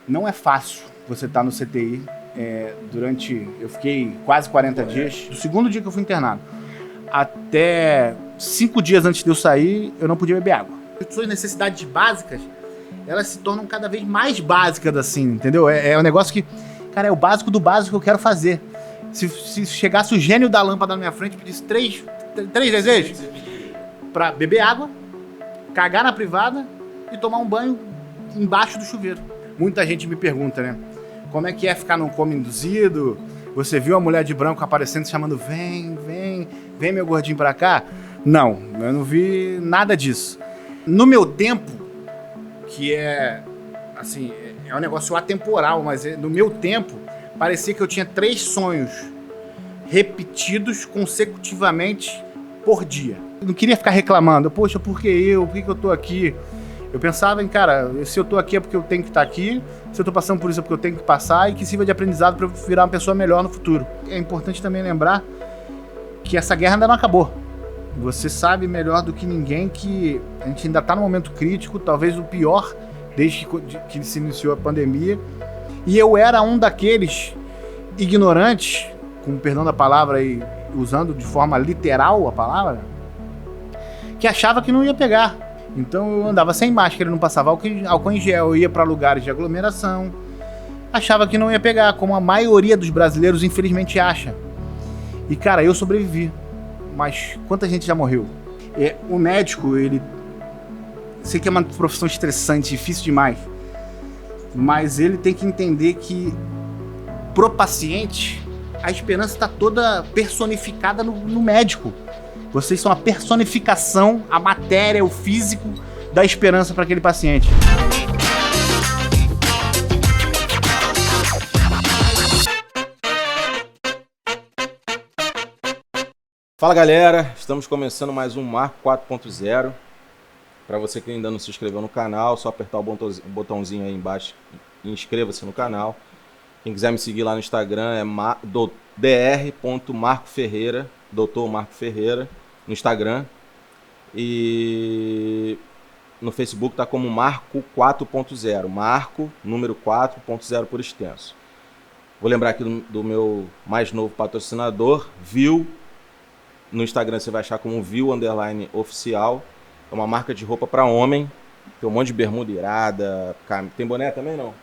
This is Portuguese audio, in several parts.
Não é fácil você estar no CTI. Eu fiquei quase 40 dias. Do segundo dia que eu fui internado até 5 dias antes de eu sair, eu não podia beber água. As suas necessidades básicas, elas se tornam cada vez mais básicas assim, entendeu? É um negócio que, cara, é o básico do básico que eu quero fazer. Se chegasse o gênio da lâmpada na minha frente e pedisse três desejos pra beber água, cagar na privada e tomar um banho embaixo do chuveiro. Muita gente me pergunta, né? Como é que é ficar num coma induzido? Você viu a mulher de branco aparecendo, chamando, vem meu gordinho pra cá? Não, eu não vi nada disso. No meu tempo, que é, assim, é um negócio atemporal, mas no meu tempo, parecia que eu tinha 3 sonhos repetidos consecutivamente por dia. Eu não queria ficar reclamando, poxa, por que eu? Por que eu tô aqui? Eu pensava em, cara, se eu tô aqui é porque eu tenho que estar aqui, se eu tô passando por isso é porque eu tenho que passar e que sirva de aprendizado para eu virar uma pessoa melhor no futuro. É importante também lembrar que essa guerra ainda não acabou. Você sabe melhor do que ninguém que a gente ainda tá num momento crítico, talvez o pior desde que se iniciou a pandemia. E eu era um daqueles ignorantes, com perdão da palavra e usando de forma literal a palavra, que achava que não ia pegar. Então eu andava sem máscara, não passava álcool em gel, eu ia para lugares de aglomeração, achava que não ia pegar, como a maioria dos brasileiros infelizmente acha. E cara, eu sobrevivi, mas quanta gente já morreu? O médico, ele... Sei que é uma profissão estressante, difícil demais, mas ele tem que entender que pro paciente a esperança está toda personificada no médico. Vocês são a personificação, a matéria, o físico da esperança para aquele paciente. Fala galera, estamos começando mais um Marco 4.0. Para você que ainda não se inscreveu no canal, só apertar o botãozinho aí embaixo e inscreva-se no canal. Quem quiser me seguir lá no Instagram é dr.marcoferreira, Dr. Marco Ferreira, no Instagram. E no Facebook tá como Marco 4.0, Marco número 4.0 por extenso. Vou lembrar aqui do meu mais novo patrocinador, Viu. No Instagram você vai achar como Viu_oficial. É uma marca de roupa para homem. Tem um monte de bermuda irada. Tem boné também, não?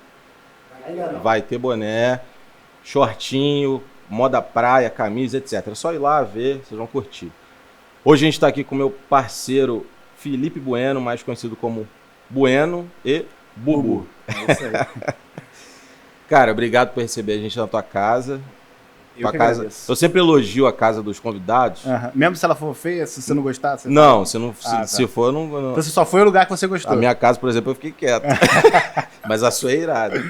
Vai ter boné, shortinho, moda praia, camisa, etc. É só ir lá ver, vocês vão curtir. Hoje a gente está aqui com o meu parceiro Felipe Bueno, mais conhecido como Bueno e Bubu. É isso aí. Cara, obrigado por receber a gente na tua casa. Eu sempre elogio a casa dos convidados. Mesmo se ela for feia, se você não gostar? Não, se for, não... Então você só foi o lugar que você gostou. A minha casa, por exemplo, eu fiquei quieto. Mas a sua é irada.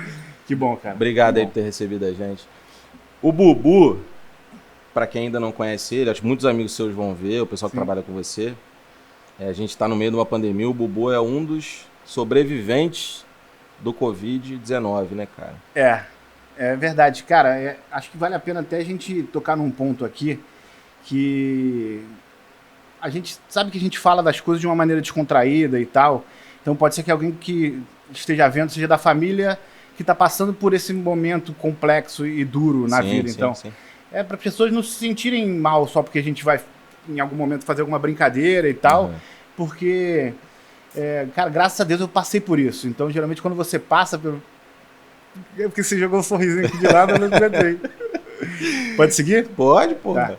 Que bom, cara. Obrigado aí por ter recebido a gente. O Bubu, para quem ainda não conhece ele, acho que muitos amigos seus vão ver, o pessoal que trabalha com você. A gente está no meio de uma pandemia, o Bubu é um dos sobreviventes do Covid-19, né, cara? É verdade. Cara, acho que vale a pena até a gente tocar num ponto aqui que a gente sabe que a gente fala das coisas de uma maneira descontraída e tal. Então pode ser que alguém que esteja vendo seja da família que está passando por esse momento complexo e duro na vida. Então, é para as pessoas não se sentirem mal só porque a gente vai em algum momento fazer alguma brincadeira e tal, porque, cara, graças a Deus eu passei por isso. Então, geralmente, quando você passa pelo... É porque você jogou um sorrisinho aqui de lado, eu não aguentei. Pode seguir? Pode, pô. Tá.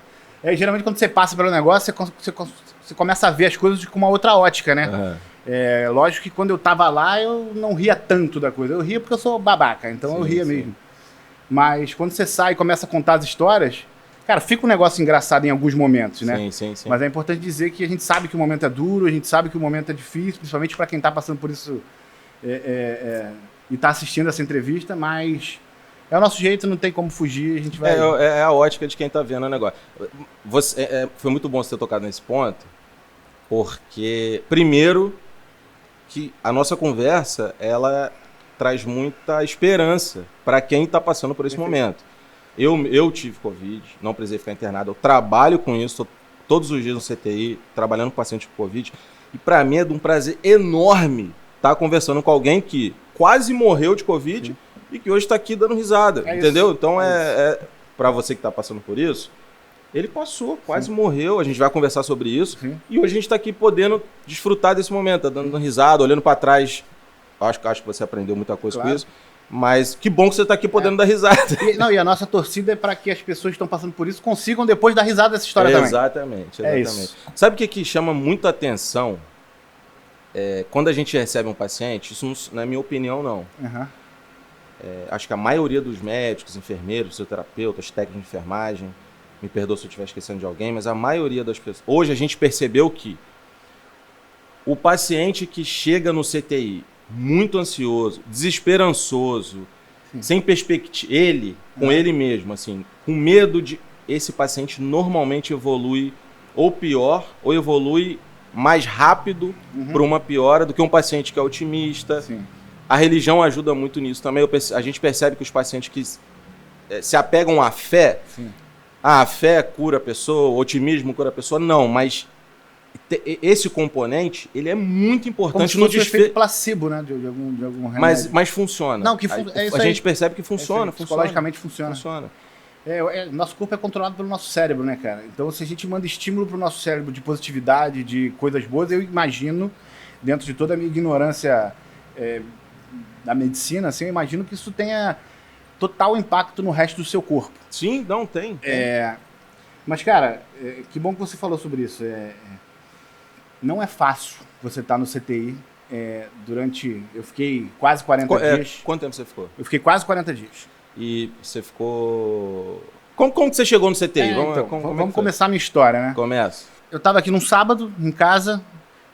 Geralmente, quando você passa pelo negócio, você começa a ver as coisas com uma outra ótica, né? Lógico que quando eu tava lá, eu não ria tanto da coisa. Eu ria porque eu sou babaca, então eu ria mesmo. Mas quando você sai e começa a contar as histórias, cara, fica um negócio engraçado em alguns momentos, né? Sim. Mas é importante dizer que a gente sabe que o momento é duro, a gente sabe que o momento é difícil, principalmente para quem tá passando por isso e tá assistindo essa entrevista, mas é o nosso jeito, não tem como fugir, a gente vai... É a ótica de quem tá vendo o negócio. Foi muito bom você ter tocado nesse ponto, porque, primeiro, que a nossa conversa, ela traz muita esperança para quem está passando por esse momento. Eu tive Covid, não precisei ficar internado, eu trabalho com isso, tô todos os dias no CTI, trabalhando com paciente com Covid, e para mim é de um prazer enorme estar conversando com alguém que quase morreu de Covid. Sim. E que hoje está aqui dando risada, entendeu? Isso. Então, para você que está passando por isso, ele passou, quase morreu, a gente vai conversar sobre isso. Sim. E hoje a gente está aqui podendo desfrutar desse momento, tá dando risada, olhando para trás. Acho que você aprendeu muita coisa com isso. Mas que bom que você está aqui podendo dar risada. E a nossa torcida é para que as pessoas que estão passando por isso consigam depois dar risada dessa história também. Exatamente. Isso. Sabe o que chama muito atenção? Quando a gente recebe um paciente, isso não é minha opinião, não. Uhum. Acho que a maioria dos médicos, enfermeiros, fisioterapeutas, técnicos de enfermagem, me perdoa se eu estiver esquecendo de alguém, mas a maioria das pessoas... Hoje a gente percebeu que o paciente que chega no CTI muito ansioso, desesperançoso, sem perspectiva, ele mesmo, assim, com medo de... Esse paciente normalmente evolui ou pior, ou evolui mais rápido para uma piora do que um paciente que é otimista. Sim. A religião ajuda muito nisso também. A gente percebe que os pacientes que se apegam à fé, a fé cura a pessoa, o otimismo cura a pessoa, não, mas esse componente, ele é muito importante no desfecho. Efeito placebo, né, de algum remédio. Mas funciona. Não, a gente percebe que funciona. Psicologicamente funciona. Nosso corpo é controlado pelo nosso cérebro, né, cara? Então, se a gente manda estímulo pro nosso cérebro de positividade, de coisas boas, eu imagino, dentro de toda a minha ignorância da medicina, assim, eu imagino que isso tenha total impacto no resto do seu corpo. Sim, não tem. Mas, cara, que bom que você falou sobre isso. Não é fácil você estar no CTI eu fiquei quase 40 dias. Quanto tempo você ficou? Eu fiquei quase 40 dias. E você ficou... Como que você chegou no CTI? Vamos começar a minha história, né? Começa. Eu estava aqui num sábado, em casa,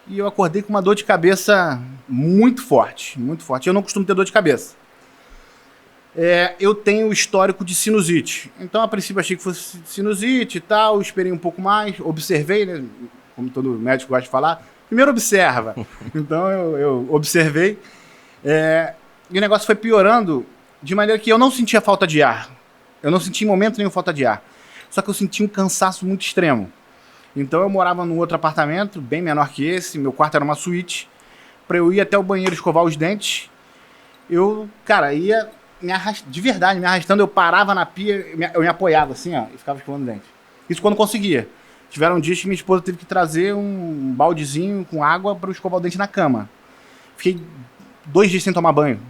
e eu acordei com uma dor de cabeça muito forte, muito forte. Eu não costumo ter dor de cabeça. Eu tenho histórico de sinusite. Então, a princípio, achei que fosse sinusite e tal, esperei um pouco mais, observei, né? Como todo médico gosta de falar. Primeiro observa. Então, eu observei. E o negócio foi piorando de maneira que eu não sentia falta de ar. Eu não senti em momento nenhum falta de ar. Só que eu senti um cansaço muito extremo. Então eu morava num outro apartamento, bem menor que esse, meu quarto era uma suíte. Para eu ir até o banheiro escovar os dentes, eu, cara, ia de verdade, me arrastando, eu parava na pia, eu me apoiava assim, ó, e ficava escovando os dentes. Isso quando conseguia. Tiveram dias que minha esposa teve que trazer um baldezinho com água para eu escovar o dente na cama. Fiquei 2 dias sem tomar banho.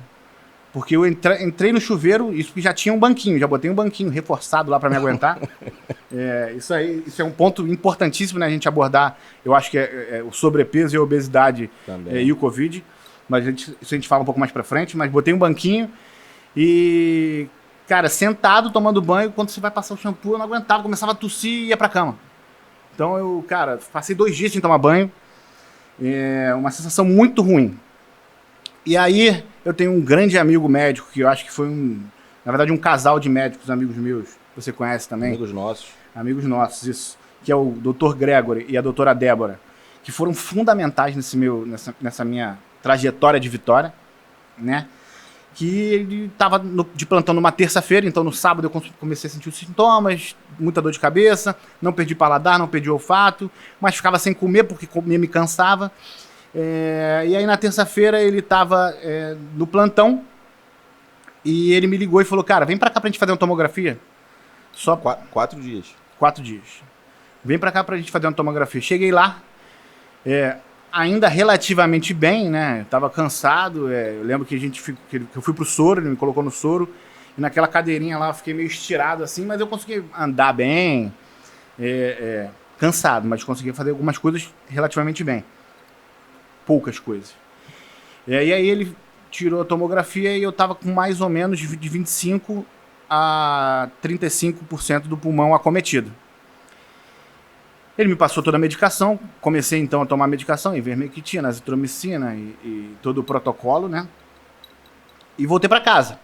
Porque eu entrei no chuveiro, isso que já tinha um banquinho, já botei um banquinho reforçado lá para me aguentar. Isso é um ponto importantíssimo, né, a gente abordar, eu acho que o sobrepeso e a obesidade e o Covid, mas isso a gente fala um pouco mais para frente, mas botei um banquinho e, cara, sentado, tomando banho, quando você vai passar o shampoo, eu não aguentava, começava a tossir e ia pra cama. Então eu, cara, passei 2 dias sem tomar banho, uma sensação muito ruim. E aí, eu tenho um grande amigo médico, que eu acho que foi na verdade, um casal de médicos, amigos meus, que você conhece também. Amigos nossos. Amigos nossos, isso. Que é o Dr. Gregory e a doutora Débora, que foram fundamentais nessa minha trajetória de vitória, né? Que ele estava de plantão numa terça-feira, então no sábado eu comecei a sentir os sintomas, muita dor de cabeça, não perdi paladar, não perdi olfato, mas ficava sem comer, porque comer me cansava. E aí na terça-feira ele estava no plantão e ele me ligou e falou, cara, vem pra cá pra gente fazer uma tomografia. Só 4 dias. 4 dias. Vem pra cá pra gente fazer uma tomografia. Cheguei lá, ainda relativamente bem, né? Tava cansado, eu lembro que que eu fui pro soro, ele me colocou no soro, e naquela cadeirinha lá eu fiquei meio estirado assim, mas eu consegui andar bem, cansado, mas consegui fazer algumas coisas relativamente bem. Poucas coisas. E aí ele tirou a tomografia e eu tava com mais ou menos de 25% a 35% do pulmão acometido. Ele me passou toda a medicação, comecei então a tomar medicação, ivermectina, azitromicina e todo o protocolo, né? E voltei para casa.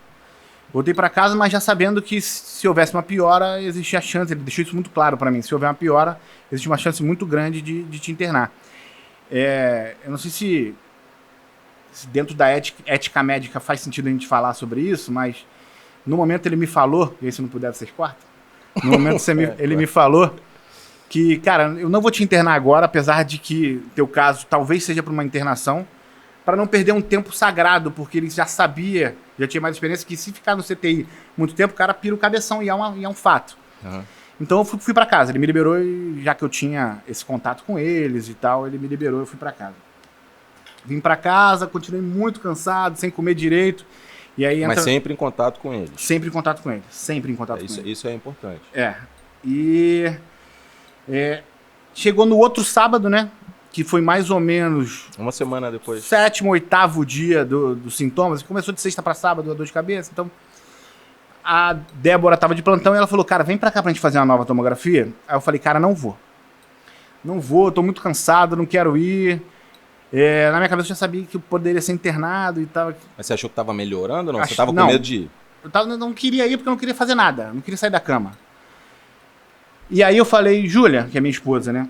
Voltei para casa, mas já sabendo que se houvesse uma piora, existia a chance, ele deixou isso muito claro para mim, se houver uma piora, existe uma chance muito grande de te internar. Eu não sei se dentro da ética médica faz sentido a gente falar sobre isso, mas no momento ele me falou, e aí se não puder vocês cortam, no momento ele me falou que, cara, eu não vou te internar agora, apesar de que teu caso talvez seja para uma internação, para não perder um tempo sagrado, porque ele já sabia, já tinha mais experiência, que se ficar no CTI muito tempo, o cara pira o cabeção, e é um fato. Uhum. Então eu fui para casa, ele me liberou, e já que eu tinha esse contato com eles e tal, ele me liberou, eu fui para casa. Vim para casa, continuei muito cansado, sem comer direito. E aí Mas sempre em contato com eles. Sempre em contato com eles, sempre em contato com eles. Isso é importante. E chegou no outro sábado, né? Que foi mais ou menos... Uma semana depois. 7º, 8º dia dos sintomas. Começou de sexta para sábado, a dor de cabeça. Então, a Débora tava de plantão e ela falou, cara, vem pra cá pra gente fazer uma nova tomografia. Aí eu falei, cara, não vou. Não vou, tô muito cansado, não quero ir. Na minha cabeça eu já sabia que eu poderia ser internado e tal. Mas você achou que tava melhorando ou não? Você tava com medo de ir? Eu não queria ir porque eu não queria fazer nada. Não queria sair da cama. E aí eu falei, Júlia, que é minha esposa, né?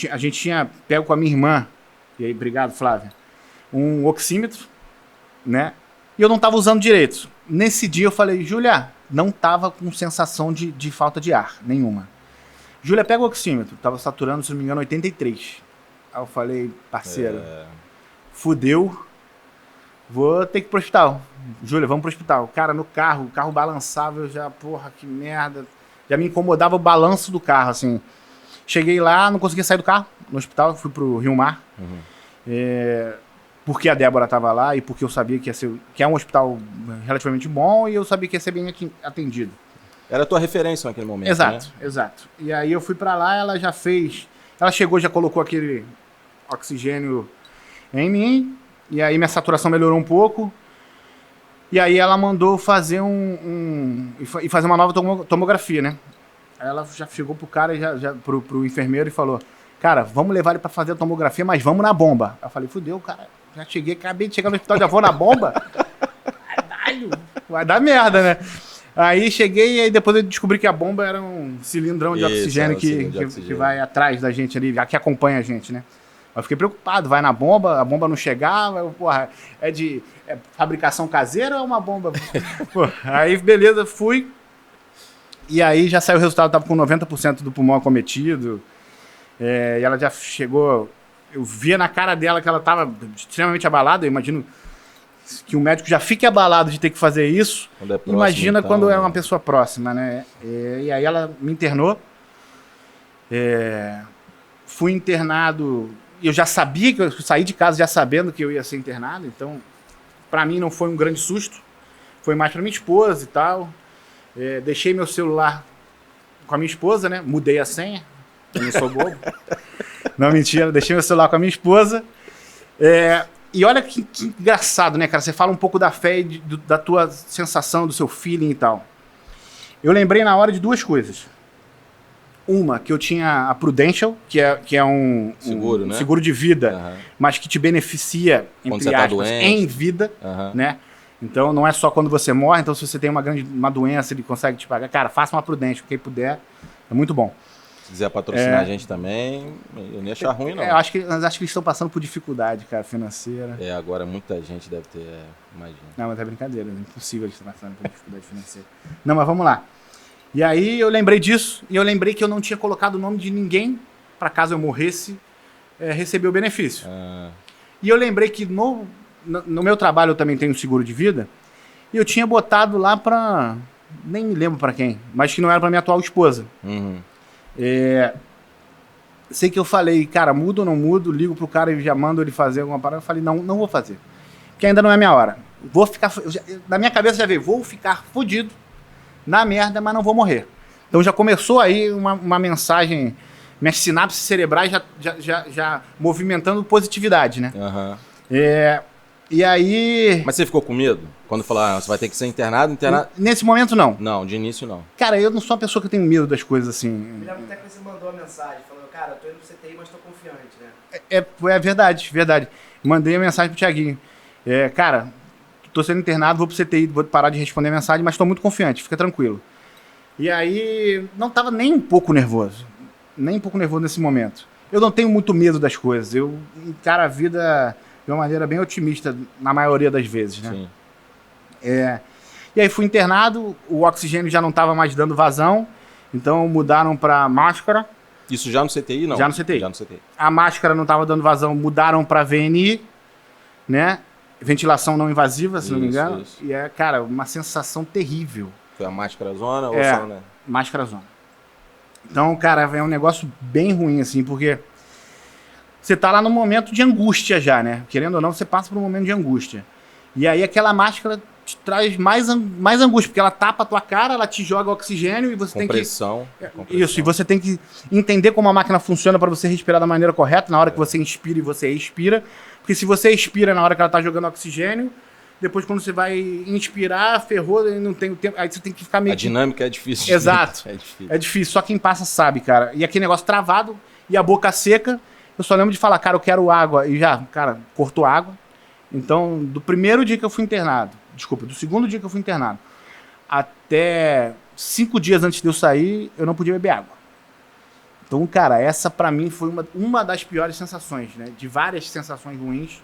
A gente tinha pego com a minha irmã, e aí, obrigado, Flávia, um oxímetro, né? E eu não tava usando direito. Nesse dia eu falei, Júlia, não tava com sensação de falta de ar nenhuma. Júlia, pega o oxímetro. Tava saturando, se não me engano, 83. Aí eu falei, parceiro, fudeu, vou ter que ir pro hospital. Júlia, vamos pro hospital. Cara, no carro, o carro balançava, eu já, porra, que merda. Já me incomodava o balanço do carro, assim. Cheguei lá, não conseguia sair do carro, no hospital, fui pro Rio Mar. Porque a Débora tava lá e porque eu sabia que é um hospital relativamente bom e eu sabia que ia ser bem atendido. Era a tua referência naquele momento, exato, né? Exato. E aí eu fui pra lá, ela já fez... Ela chegou, já colocou aquele oxigênio em mim, e aí minha saturação melhorou um pouco. E aí ela mandou fazer e fazer uma nova tomografia, né? Aí ela já chegou pro cara, pro enfermeiro e falou, cara, vamos levar ele pra fazer a tomografia, mas vamos na bomba. Eu falei, fudeu, cara, acabei de chegar no hospital, já vou na bomba? Caralho, vai dar merda, né? Aí cheguei e aí depois eu descobri que a bomba era um cilindrão de oxigênio que vai atrás da gente ali, que acompanha a gente, né? Eu fiquei preocupado, vai na bomba, a bomba não chegava, porra, é fabricação caseira ou é uma bomba? Pô, aí beleza, fui. E aí já saiu o resultado, tava com 90% do pulmão acometido. E ela já chegou, eu via na cara dela que ela tava extremamente abalada, eu imagino que o médico já fique abalado de ter que fazer isso. Próximo, imagina então, quando é uma pessoa próxima, né? E aí ela me internou. Fui internado, eu já sabia que eu saí de casa já sabendo que eu ia ser internado, então para mim não foi um grande susto, foi mais para minha esposa e tal. Deixei meu celular com a minha esposa, né? Mudei a senha, eu não sou bobo. Não, mentira, deixei meu celular com a minha esposa. E olha que engraçado, né, cara? Você fala um pouco da fé e da tua sensação, do seu feeling e tal. Eu lembrei na hora de duas coisas. Uma, que eu tinha a Prudential, que é um seguro, né? Seguro de vida, mas que te beneficia, entre aspas, em vida, né? Então não é só quando você morre, então se você tem uma doença, ele consegue te pagar. Cara, faça uma Prudential, quem puder, é muito bom. Se quiser patrocinar a gente também, eu nem achar ruim, não. Eu acho que eles estão passando por dificuldade, cara, financeira. Agora muita gente deve ter, imagina. Não, mas é brincadeira, é impossível eles estarem passando por dificuldade financeira. Não, mas vamos lá. E aí eu lembrei disso, e eu lembrei que eu não tinha colocado o nome de ninguém, para caso eu morresse, receber o benefício. E eu lembrei que no meu trabalho eu também tenho seguro de vida, e eu tinha botado lá para... Nem me lembro para quem, mas que não era para minha atual esposa. Sei que eu falei, cara, mudo ou não mudo, ligo pro cara e já mando ele fazer alguma parada. Eu falei, não vou fazer, porque ainda não é minha hora. Vou ficar, na minha cabeça já veio, vou ficar fodido na merda, mas não vou morrer. Então já começou aí uma mensagem, minhas sinapses cerebrais já movimentando positividade, né? E aí... Mas você ficou com medo? Quando falaram, você vai ter que ser internado? Nesse momento, não. Não, de início, não. Cara, eu não sou uma pessoa que tem medo das coisas assim. Me lembro até que você mandou a mensagem, falando, cara, eu tô indo pro CTI, mas tô confiante, né? É verdade. Mandei a mensagem pro Thiaguinho. Cara, tô sendo internado, vou pro CTI, vou parar de responder mensagem, mas tô muito confiante, fica tranquilo. E aí, não tava nem um pouco nervoso. Nem um pouco nervoso nesse momento. Eu não tenho muito medo das coisas. Eu encaro a vida de uma maneira bem otimista, na maioria das vezes, né? Sim. E aí fui internado, o oxigênio já não estava mais dando vazão, então mudaram para máscara. Isso já no CTI, não? Já no CTI. Já no CTI. A máscara não estava dando vazão, mudaram para VNI. né? Ventilação não invasiva, se não me Isso, engano. isso. E é, cara, uma sensação terrível. Foi a máscara zona ou É. só, né? Máscara zona. Então, cara, é um negócio bem ruim, assim, porque você tá lá num momento de angústia já, né? Querendo ou não, você passa por um momento de angústia. E aí aquela máscara te traz mais angústia, porque ela tapa a tua cara, ela te joga oxigênio e você tem que... Compressão. Isso, e você tem que entender como a máquina funciona para você respirar da maneira correta, na hora que você inspira e você expira. Porque se você expira na hora que ela tá jogando oxigênio, depois quando você vai inspirar, ferrou, e não tem o tempo. Aí você tem que ficar meio A dinâmica é difícil. Exato. É difícil. É difícil, só quem passa sabe, cara. E aquele negócio travado e a boca seca, eu só lembro de falar, cara, eu quero água. E já, cara, cortou água. Então, do primeiro dia que eu fui internado, do segundo dia que eu fui internado, até 5 dias antes de eu sair, eu não podia beber água. Então, cara, essa pra mim foi uma das piores sensações, né? De várias sensações ruins.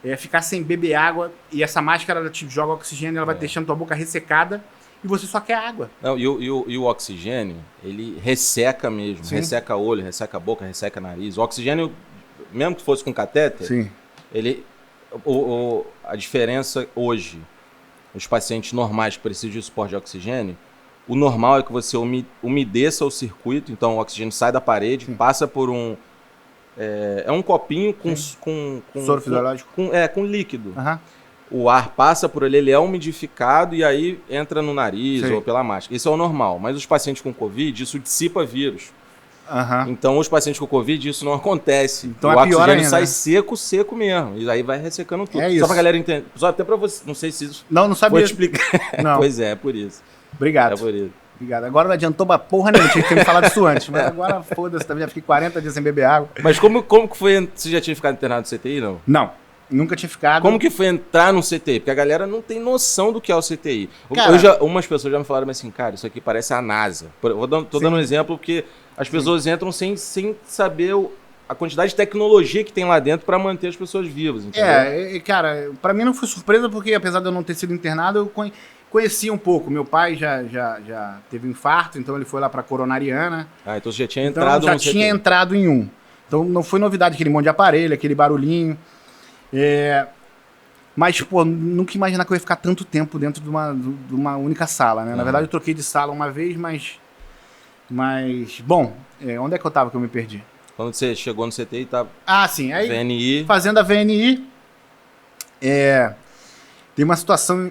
É ficar sem beber água e essa máscara ela te joga oxigênio, ela vai deixando tua boca ressecada e você só quer água. Não, e o oxigênio, ele resseca mesmo. Sim. Resseca olho, resseca boca, resseca nariz. O oxigênio, mesmo que fosse com catéter, Sim. ele... a diferença hoje, os pacientes normais que precisam de suporte de oxigênio, o normal é que você umedeça o circuito, então o oxigênio sai da parede, passa por um... É um copinho com Soro fisiológico. Com líquido. Aham. O ar passa por ele é umidificado e aí entra no nariz Sim. ou pela máscara. Isso é o normal. Mas os pacientes com Covid, isso dissipa vírus. Aham. Então, os pacientes com Covid, isso não acontece. Então o é pior oxigênio ainda, sai né? seco mesmo. E aí vai ressecando tudo. É Só isso. pra galera entender. Só até pra você. Não sei se isso Não sabia. vou te explicar. Não. Pois é por isso. Obrigado. É por isso. Obrigado. Agora não adiantou pra porra nenhuma, tinha que ter me falado isso antes. Mas agora, foda-se, também já fiquei 40 dias sem beber água. Mas como que foi... Você já tinha ficado internado no CTI, não? Não, nunca tinha ficado. Como que foi entrar no CTI? Porque a galera não tem noção do que é o CTI. Cara, Umas pessoas já me falaram assim, cara, isso aqui parece a NASA. Tô dando um exemplo porque as pessoas entram sem saber a quantidade de tecnologia que tem lá dentro para manter as pessoas vivas. Entendeu? Cara, pra mim não foi surpresa porque apesar de eu não ter sido internado, eu conhecia um pouco. Meu pai já teve um infarto, então ele foi lá pra coronariana. Ah, então você já tinha Então entrado já no CTI. tinha entrado em um. Então não foi novidade aquele monte de aparelho, aquele barulhinho. Mas, pô, nunca imaginar que eu ia ficar tanto tempo dentro de uma única sala, né? Na verdade, eu troquei de sala uma vez, mas bom, onde é que eu tava que eu me perdi? Quando você chegou no CTI, tá Ah, sim. Aí, VNI. fazendo a VNI, tem uma situação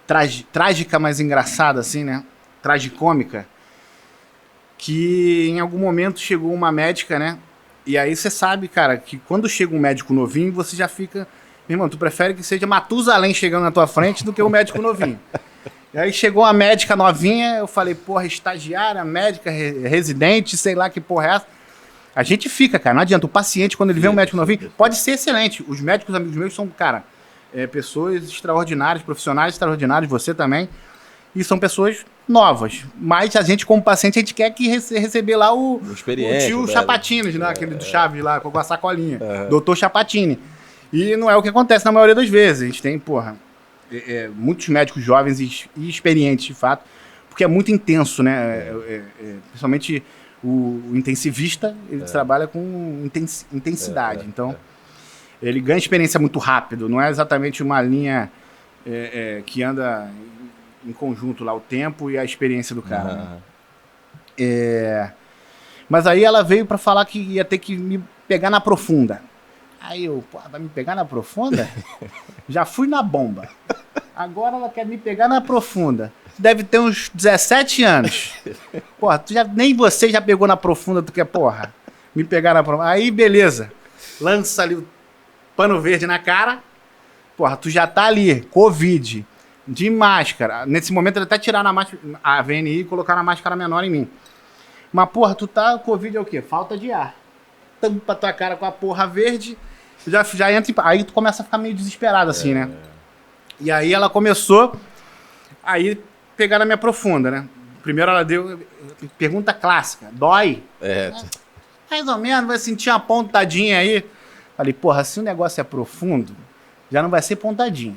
trágica, mas engraçada, assim, né? Tragicômica, que em algum momento chegou uma médica, né? E aí você sabe, cara, que quando chega um médico novinho, você já fica... Meu irmão, tu prefere que seja Matusalém chegando na tua frente do que um médico novinho. E aí chegou uma médica novinha, eu falei, porra, estagiária, médica, residente, sei lá que porra é essa. A gente fica, cara, não adianta. O paciente, quando ele vê um médico novinho, pode ser excelente. Os médicos amigos meus são, cara, pessoas extraordinárias, profissionais extraordinários, você também. E são pessoas novas. Mas a gente, como paciente, a gente quer que receber lá o tio Chapatines, né? Aquele do Chaves lá, com a sacolinha. Doutor Chapatini. E não é o que acontece na maioria das vezes. A gente tem, porra, muitos médicos jovens e experientes, de fato, porque é muito intenso, né? Principalmente o intensivista, ele trabalha com intensidade. Então, ele ganha experiência muito rápido. Não é exatamente uma linha que anda em conjunto lá, o tempo e a experiência do cara. Né? Mas aí ela veio para falar que ia ter que me pegar na profunda. Aí eu, pô, vai me pegar na profunda? Já fui na bomba. Agora ela quer me pegar na profunda. Deve ter uns 17 anos. Porra, nem você já pegou na profunda, tu quer, porra, me pegar na profunda. Aí, beleza. Lança ali o pano verde na cara. Porra, tu já tá ali, Covid, de máscara. Nesse momento, ele até tiraram a VNI e colocaram a máscara menor em mim. Mas, porra, tu tá, Covid é o quê? Falta de ar. Tampa tua cara com a porra verde, já entra aí tu começa a ficar meio desesperado, assim, né? E aí ela começou aí pegar na minha profunda, né? Primeiro ela deu pergunta clássica, dói? Mais ou menos, vai sentir uma pontadinha aí. Falei, porra, se o negócio é profundo, já não vai ser pontadinha.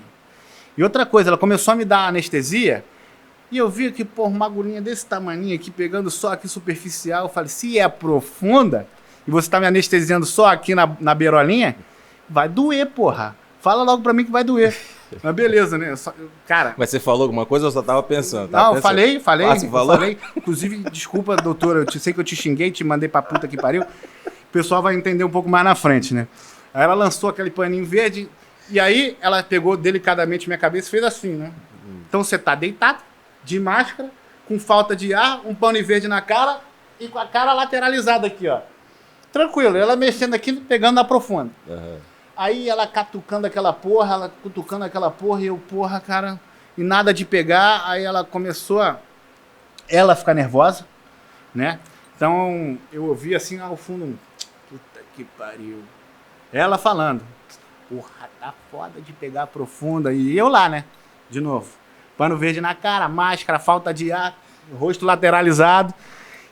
E outra coisa, ela começou a me dar anestesia e eu vi que, porra, uma agulhinha desse tamaninho aqui, pegando só aqui superficial, eu falei, se é profunda, e você tá me anestesiando só aqui na beirolinha, vai doer, porra. Fala logo pra mim que vai doer. Mas beleza, né? Cara... Mas você falou alguma coisa ou eu só tava pensando? Não, falei. Você falou? Falei. Inclusive, desculpa, doutora, eu sei que eu te xinguei, te mandei pra puta que pariu. O pessoal vai entender um pouco mais na frente, né? Aí ela lançou aquele paninho verde, e aí ela pegou delicadamente minha cabeça e fez assim, né? Então você tá deitado, de máscara, com falta de ar, um paninho verde na cara e com a cara lateralizada aqui, ó. Tranquilo, ela mexendo aqui, pegando na profunda. Uhum. Aí ela catucando aquela porra, ela cutucando aquela porra, e eu, porra, cara, e nada de pegar. Aí ela começou a ficar nervosa, né? Então eu ouvi assim ao fundo, puta que pariu. Ela falando, porra, tá foda de pegar profunda. E eu lá, né? De novo, pano verde na cara, máscara, falta de ar, rosto lateralizado.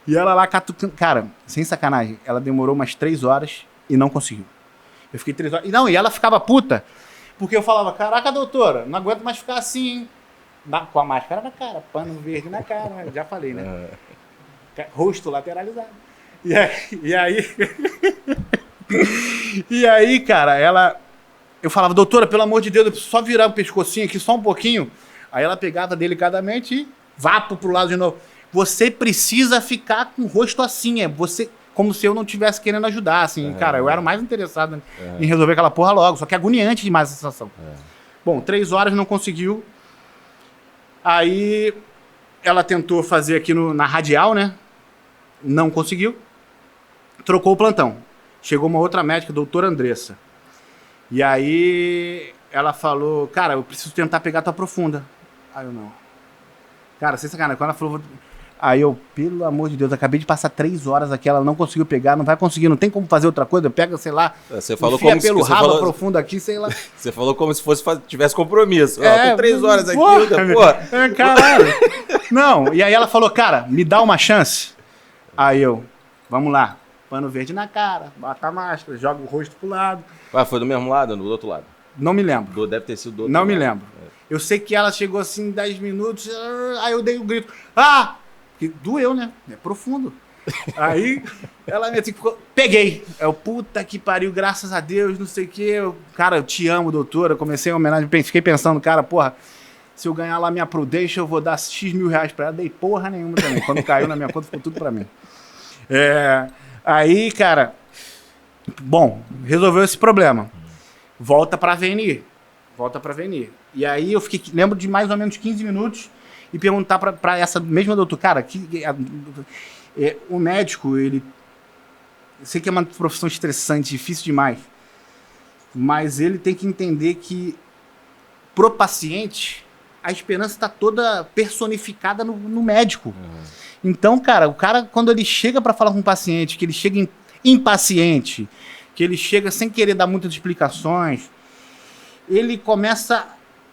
E ela lá catucando. Cara, sem sacanagem, ela demorou umas 3 horas e não conseguiu. Eu fiquei 3 horas. E ela ficava puta, porque eu falava, caraca, doutora, não aguento mais ficar assim, com a máscara na cara, pano verde na cara, já falei, né? Rosto lateralizado. E aí... e aí, cara, eu falava, doutora, pelo amor de Deus, eu preciso só virar o pescocinho aqui, só um pouquinho. Aí ela pegava delicadamente e vapo pro lado de novo. Você precisa ficar com o rosto assim, você... Como se eu não estivesse querendo ajudar, assim. Cara, eu era o mais interessado em resolver aquela porra logo. Só que é agoniante demais essa sensação. Bom, 3 horas não conseguiu. Aí ela tentou fazer aqui na radial, né? Não conseguiu. Trocou o plantão. Chegou uma outra médica, doutora Andressa. E aí ela falou, cara, eu preciso tentar pegar tua profunda. Aí eu não. Cara, sem sacanagem, quando ela falou... Aí eu, pelo amor de Deus, acabei de passar 3 horas aqui, ela não conseguiu pegar, não vai conseguir, não tem como fazer outra coisa, pega, sei lá, você falou enfia como pelo se, rabo falou, profundo aqui, sei lá. Você falou como se tivesse compromisso. Tem 3 horas aqui, porra. Caralho. Não, e aí ela falou, cara, me dá uma chance. Aí eu, vamos lá, pano verde na cara, bota a máscara, joga o rosto pro lado. Foi do mesmo lado ou do outro lado? Não me lembro. Deve ter sido do outro não lado. Me lembro. Eu sei que ela chegou assim, 10 minutos, aí eu dei um grito, que doeu, né? É profundo. Aí ela me assim, peguei. Eu, puta que pariu, graças a Deus, não sei o quê. Cara, eu te amo, doutora. Comecei a homenagem, fiquei pensando, cara, porra, se eu ganhar lá minha Prudential, eu vou dar X mil reais pra ela. Dei porra nenhuma também. Quando caiu na minha conta, ficou tudo pra mim. Aí, cara, bom, resolveu esse problema. Volta pra Avenir. E aí eu lembro de mais ou menos 15 minutos e perguntar pra essa mesma doutora, cara, o médico, eu sei que é uma profissão estressante, difícil demais, mas ele tem que entender que pro paciente a esperança está toda personificada no médico. Então, cara, o cara, quando ele chega para falar com o paciente, que ele chega impaciente, que ele chega sem querer dar muitas explicações, ele começa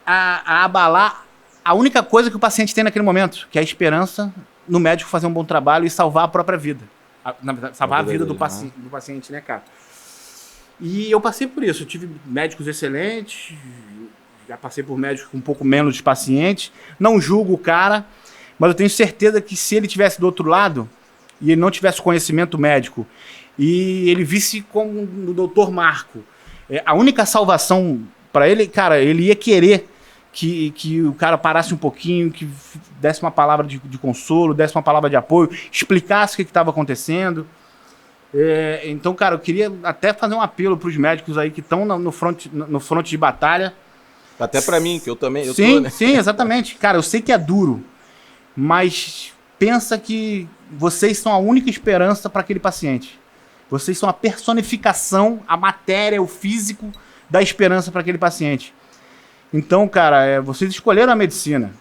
a abalar a única coisa que o paciente tem naquele momento, que é a esperança no médico fazer um bom trabalho e salvar a própria vida. Salvar a vida do paciente, né, cara? E eu passei por isso. Eu tive médicos excelentes, já passei por médicos com um pouco menos de pacientes. Não julgo o cara, mas eu tenho certeza que se ele estivesse do outro lado e ele não tivesse conhecimento médico e ele visse como o doutor Marco, a única salvação para ele, cara, ele ia querer que o cara parasse um pouquinho, que desse uma palavra de consolo, desse uma palavra de apoio, explicasse o que estava acontecendo. Então, cara, eu queria até fazer um apelo para os médicos aí que estão no fronte de batalha. Até para mim, que eu também... Sim, exatamente. Cara, eu sei que é duro, mas pensa que vocês são a única esperança para aquele paciente. Vocês são a personificação, a matéria, o físico da esperança para aquele paciente. Então, cara, vocês escolheram a medicina,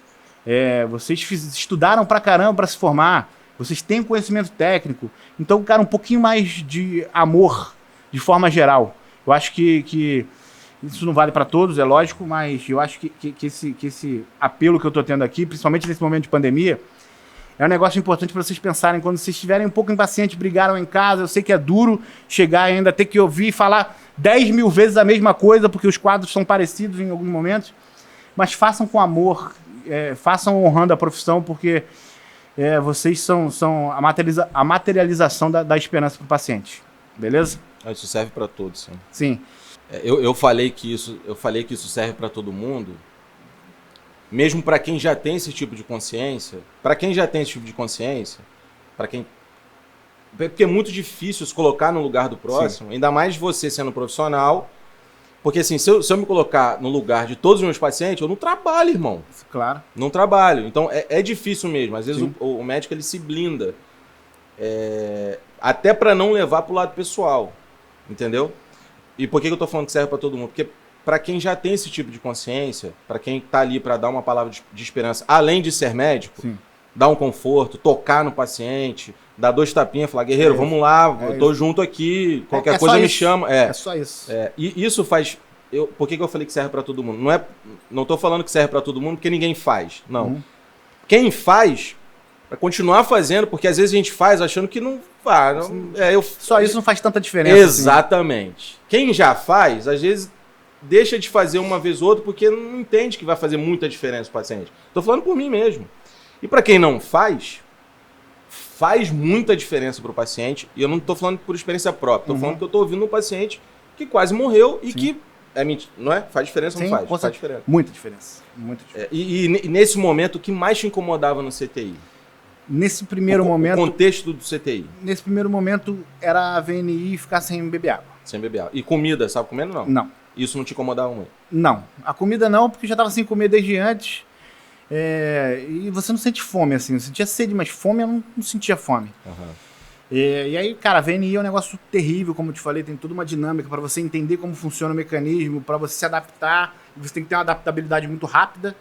vocês estudaram pra caramba pra se formar, vocês têm conhecimento técnico, então, cara, um pouquinho mais de amor, de forma geral. Eu acho que isso não vale pra todos, é lógico, mas eu acho que esse apelo que eu tô tendo aqui, principalmente nesse momento de pandemia, é um negócio importante para vocês pensarem, quando vocês estiverem um pouco impacientes, brigaram em casa, eu sei que é duro chegar e ainda ter que ouvir e falar 10 mil vezes a mesma coisa, porque os quadros são parecidos em alguns momentos, mas façam com amor, façam honrando a profissão, porque vocês são a materialização da esperança para o paciente. Beleza? Isso serve para todos, sim. Sim. Eu falei que isso serve para todo mundo, mesmo para quem já tem esse tipo de consciência. Para quem já tem esse tipo de consciência, porque é muito difícil se colocar no lugar do próximo, ainda mais você sendo profissional. Porque assim, se eu me colocar no lugar de todos os meus pacientes, eu não trabalho, irmão. Claro. Não trabalho. Então é difícil mesmo. Às vezes o médico ele se blinda. Até para não levar pro lado pessoal. Entendeu? E por que eu tô falando que serve para todo mundo? Porque para quem já tem esse tipo de consciência, para quem tá ali para dar uma palavra de esperança, além de ser médico, dar um conforto, tocar no paciente, dar 2 tapinhas, falar, guerreiro, vamos lá, eu tô junto aqui, qualquer coisa me chama. É só isso. E isso faz... por que eu falei que serve para todo mundo? Não tô falando que serve para todo mundo porque ninguém faz. Não. Quem faz, para continuar fazendo, porque às vezes a gente faz achando que não vai. Só isso não faz tanta diferença. Exatamente. Assim. Quem já faz, às vezes deixa de fazer uma vez ou outra porque não entende que vai fazer muita diferença pro paciente. Tô falando por mim mesmo. E para quem não faz muita diferença para o paciente. E eu não estou falando por experiência própria. Estou falando que eu estou ouvindo um paciente que quase morreu e que... não é? Faz diferença ou não faz? Faz diferença. Muita diferença. Muita diferença. E nesse momento, o que mais te incomodava no CTI? Nesse primeiro momento... O contexto do CTI. Nesse primeiro momento, era a VNI e ficar sem beber água. Sem beber água. E comida, sabe comendo não? Não. Isso não te incomodava muito? Não. A comida não, porque já estava sem comer desde antes. E você não sente fome, assim. Eu sentia sede, mas fome eu não sentia fome. E aí, cara, a VNI é um negócio terrível, como eu te falei, tem toda uma dinâmica para você entender como funciona o mecanismo, para você se adaptar. Você tem que ter uma adaptabilidade muito rápida,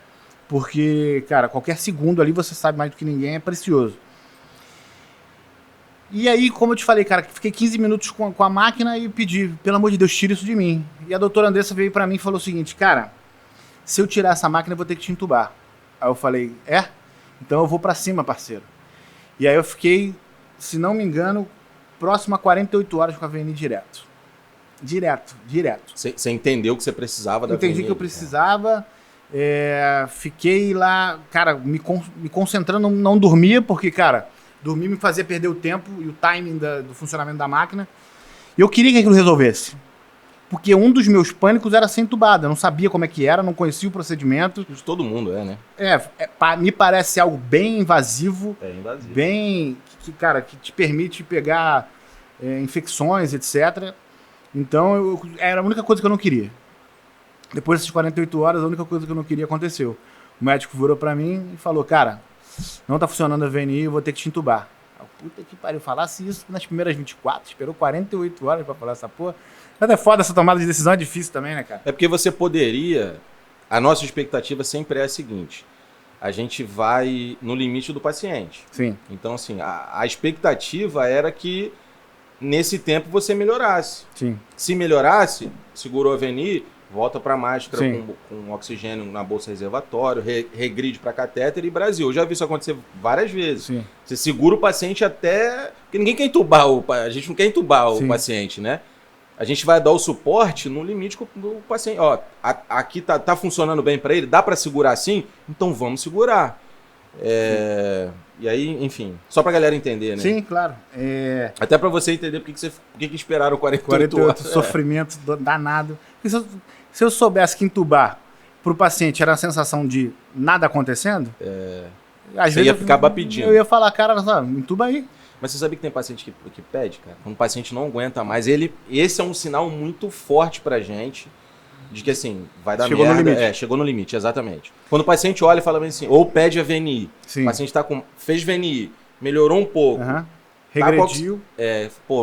porque, cara, qualquer segundo ali você sabe mais do que ninguém, é precioso. E aí, como eu te falei, cara, fiquei 15 minutos com a máquina e pedi, pelo amor de Deus, tira isso de mim. E a doutora Andressa veio para mim e falou o seguinte, cara, se eu tirar essa máquina, eu vou ter que te entubar. Aí eu falei, então eu vou pra cima, parceiro. E aí eu fiquei, se não me engano, próximo a 48 horas com a VNI direto. Direto. Você entendeu que você precisava da VNI? Entendi que eu precisava. Fiquei lá, cara, me concentrando, não dormia, porque, cara, dormir me fazia perder o tempo e o timing do funcionamento da máquina. E eu queria que aquilo resolvesse. Porque um dos meus pânicos era ser entubado. Eu não sabia como é que era, não conhecia o procedimento. De todo mundo, né? Me parece algo bem invasivo. Invasivo. Bem, que te permite pegar infecções, etc. Então, era a única coisa que eu não queria. Depois dessas 48 horas, a única coisa que eu não queria aconteceu. O médico virou pra mim e falou, cara, não tá funcionando a VNI, eu vou ter que te entubar. Puta que pariu, falasse isso nas primeiras 24, esperou 48 horas pra falar essa porra. Mas é foda, essa tomada de decisão é difícil também, né, cara? É porque você poderia... A nossa expectativa sempre é a seguinte. A gente vai no limite do paciente. Sim. Então, assim, a expectativa era que nesse tempo você melhorasse. Sim. Se melhorasse, segurou a VNI, volta para máscara com oxigênio na bolsa reservatório, regride para catéter e Brasil. Eu já vi isso acontecer várias vezes. Sim. Você segura o paciente até... Porque ninguém quer entubar a gente não quer entubar o paciente, né? A gente vai dar o suporte no limite do paciente. Ó, aqui tá funcionando bem para ele, dá para segurar assim? Então vamos segurar. E aí, enfim, só pra galera entender, né? Sim, claro. Até pra você entender por que esperaram 48 horas. Sofrimento danado. Se eu soubesse que entubar pro paciente era a sensação de nada acontecendo, às vezes ia ficar pedindo. Eu ia falar, cara, entuba aí. Mas você sabe que tem paciente que pede, cara? Quando o paciente não aguenta mais, esse é um sinal muito forte pra gente de que, assim, vai dar merda. No limite. Chegou no limite, exatamente. Quando o paciente olha e fala bem assim, ou pede a VNI, Sim. O paciente fez VNI, melhorou um pouco. Regrediu.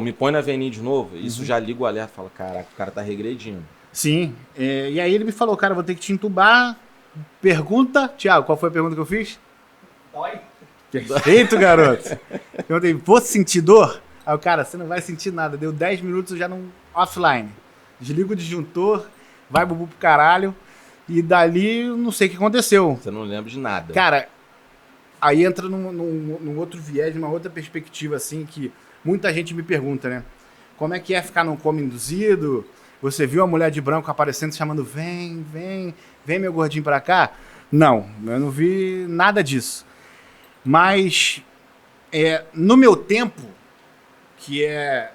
Me põe na VNI de novo, isso já liga o alerta, fala, caraca, o cara tá regredindo. Sim, e aí ele me falou, cara, vou ter que te entubar. Pergunta, Thiago, qual foi a pergunta que eu fiz? Dói. Perfeito, garoto. Eu perguntei, vou sentir dor? Aí o cara, você não vai sentir nada. Deu 10 minutos já no offline. Desliga o disjuntor, vai bubu pro caralho. E dali, não sei o que aconteceu. Você não lembra de nada. Cara, aí entra num outro viés, numa outra perspectiva, assim, que muita gente me pergunta, né? Como é que é ficar num coma induzido? Você viu a mulher de branco aparecendo, chamando, vem meu gordinho pra cá? Não, eu não vi nada disso. Mas, no meu tempo, que é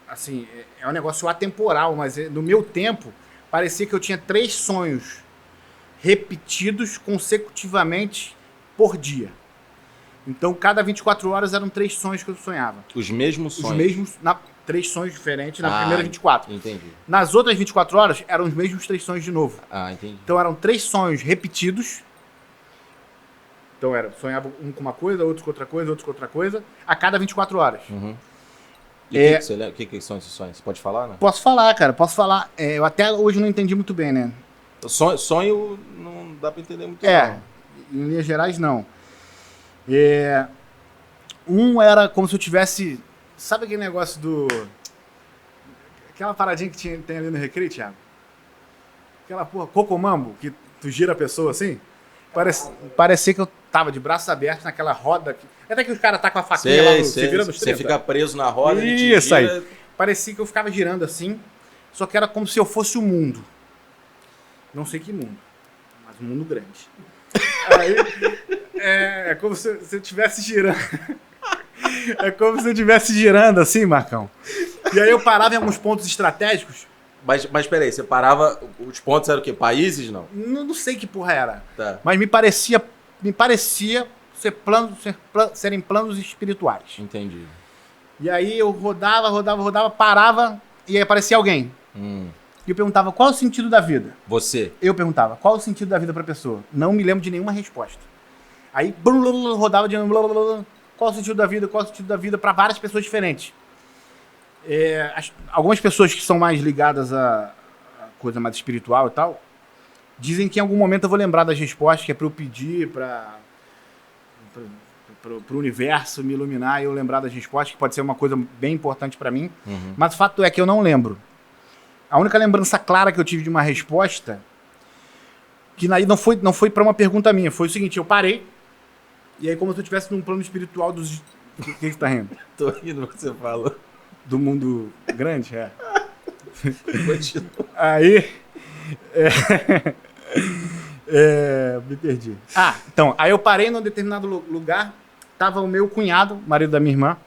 assim, é um negócio atemporal, mas no meu tempo, parecia que eu tinha 3 sonhos repetidos consecutivamente por dia. Então, cada 24 horas eram 3 sonhos que eu sonhava. Os mesmos sonhos? Os mesmos, 3 sonhos diferentes na primeira 24. Entendi. Nas outras 24 horas, eram os mesmos 3 sonhos de novo. Entendi. Então, eram 3 sonhos repetidos. Então, sonhava um com uma coisa, outro com outra coisa, outro com outra coisa, a cada 24 horas. Uhum. E o que são esses sonhos? Você pode falar, né? Posso falar, cara, posso falar. Eu até hoje não entendi muito bem, né? Sonho não dá pra entender muito bem. Em linhas gerais, não. Um era como se eu tivesse... Sabe aquele negócio aquela paradinha que tem ali no Recreio, Thiago? Aquela porra, cocomambo, que tu gira a pessoa assim? Parecia que eu tava de braços abertos naquela roda. Até que os caras tá com a faquinha lá, você vira nos 30. Você fica preso na roda e Isso aí. Parecia que eu ficava girando assim, só que era como se eu fosse o mundo. Não sei que mundo, mas um mundo grande. Aí, é como se eu estivesse girando. É como se eu estivesse girando assim, Marcão. E aí eu parava em alguns pontos estratégicos. Mas peraí, você parava... Os pontos eram o quê? Países, não? Não sei que porra era. Tá. Mas me parecia serem planos espirituais. Entendi. E aí eu rodava, parava e aí aparecia alguém. E eu perguntava, qual é o sentido da vida? Você? Eu perguntava, qual é o sentido da vida pra pessoa? Não me lembro de nenhuma resposta. Aí rodava de novo, qual é o sentido da vida? Qual é o sentido da vida? Pra várias pessoas diferentes. Algumas pessoas que são mais ligadas a coisa mais espiritual e tal, dizem que em algum momento eu vou lembrar das respostas, que é pra eu pedir pro universo me iluminar e eu lembrar das respostas, que pode ser uma coisa bem importante pra mim. Mas o fato é que eu não lembro. A única lembrança clara que eu tive de uma resposta, que aí não foi pra uma pergunta minha, foi o seguinte, eu parei, e aí como se eu estivesse num plano espiritual dos... O que você tá rindo? Tô rindo no que você falou. Do mundo grande, Continua. Aí... me perdi. Então, aí eu parei num determinado lugar, tava o meu cunhado, marido da minha irmã,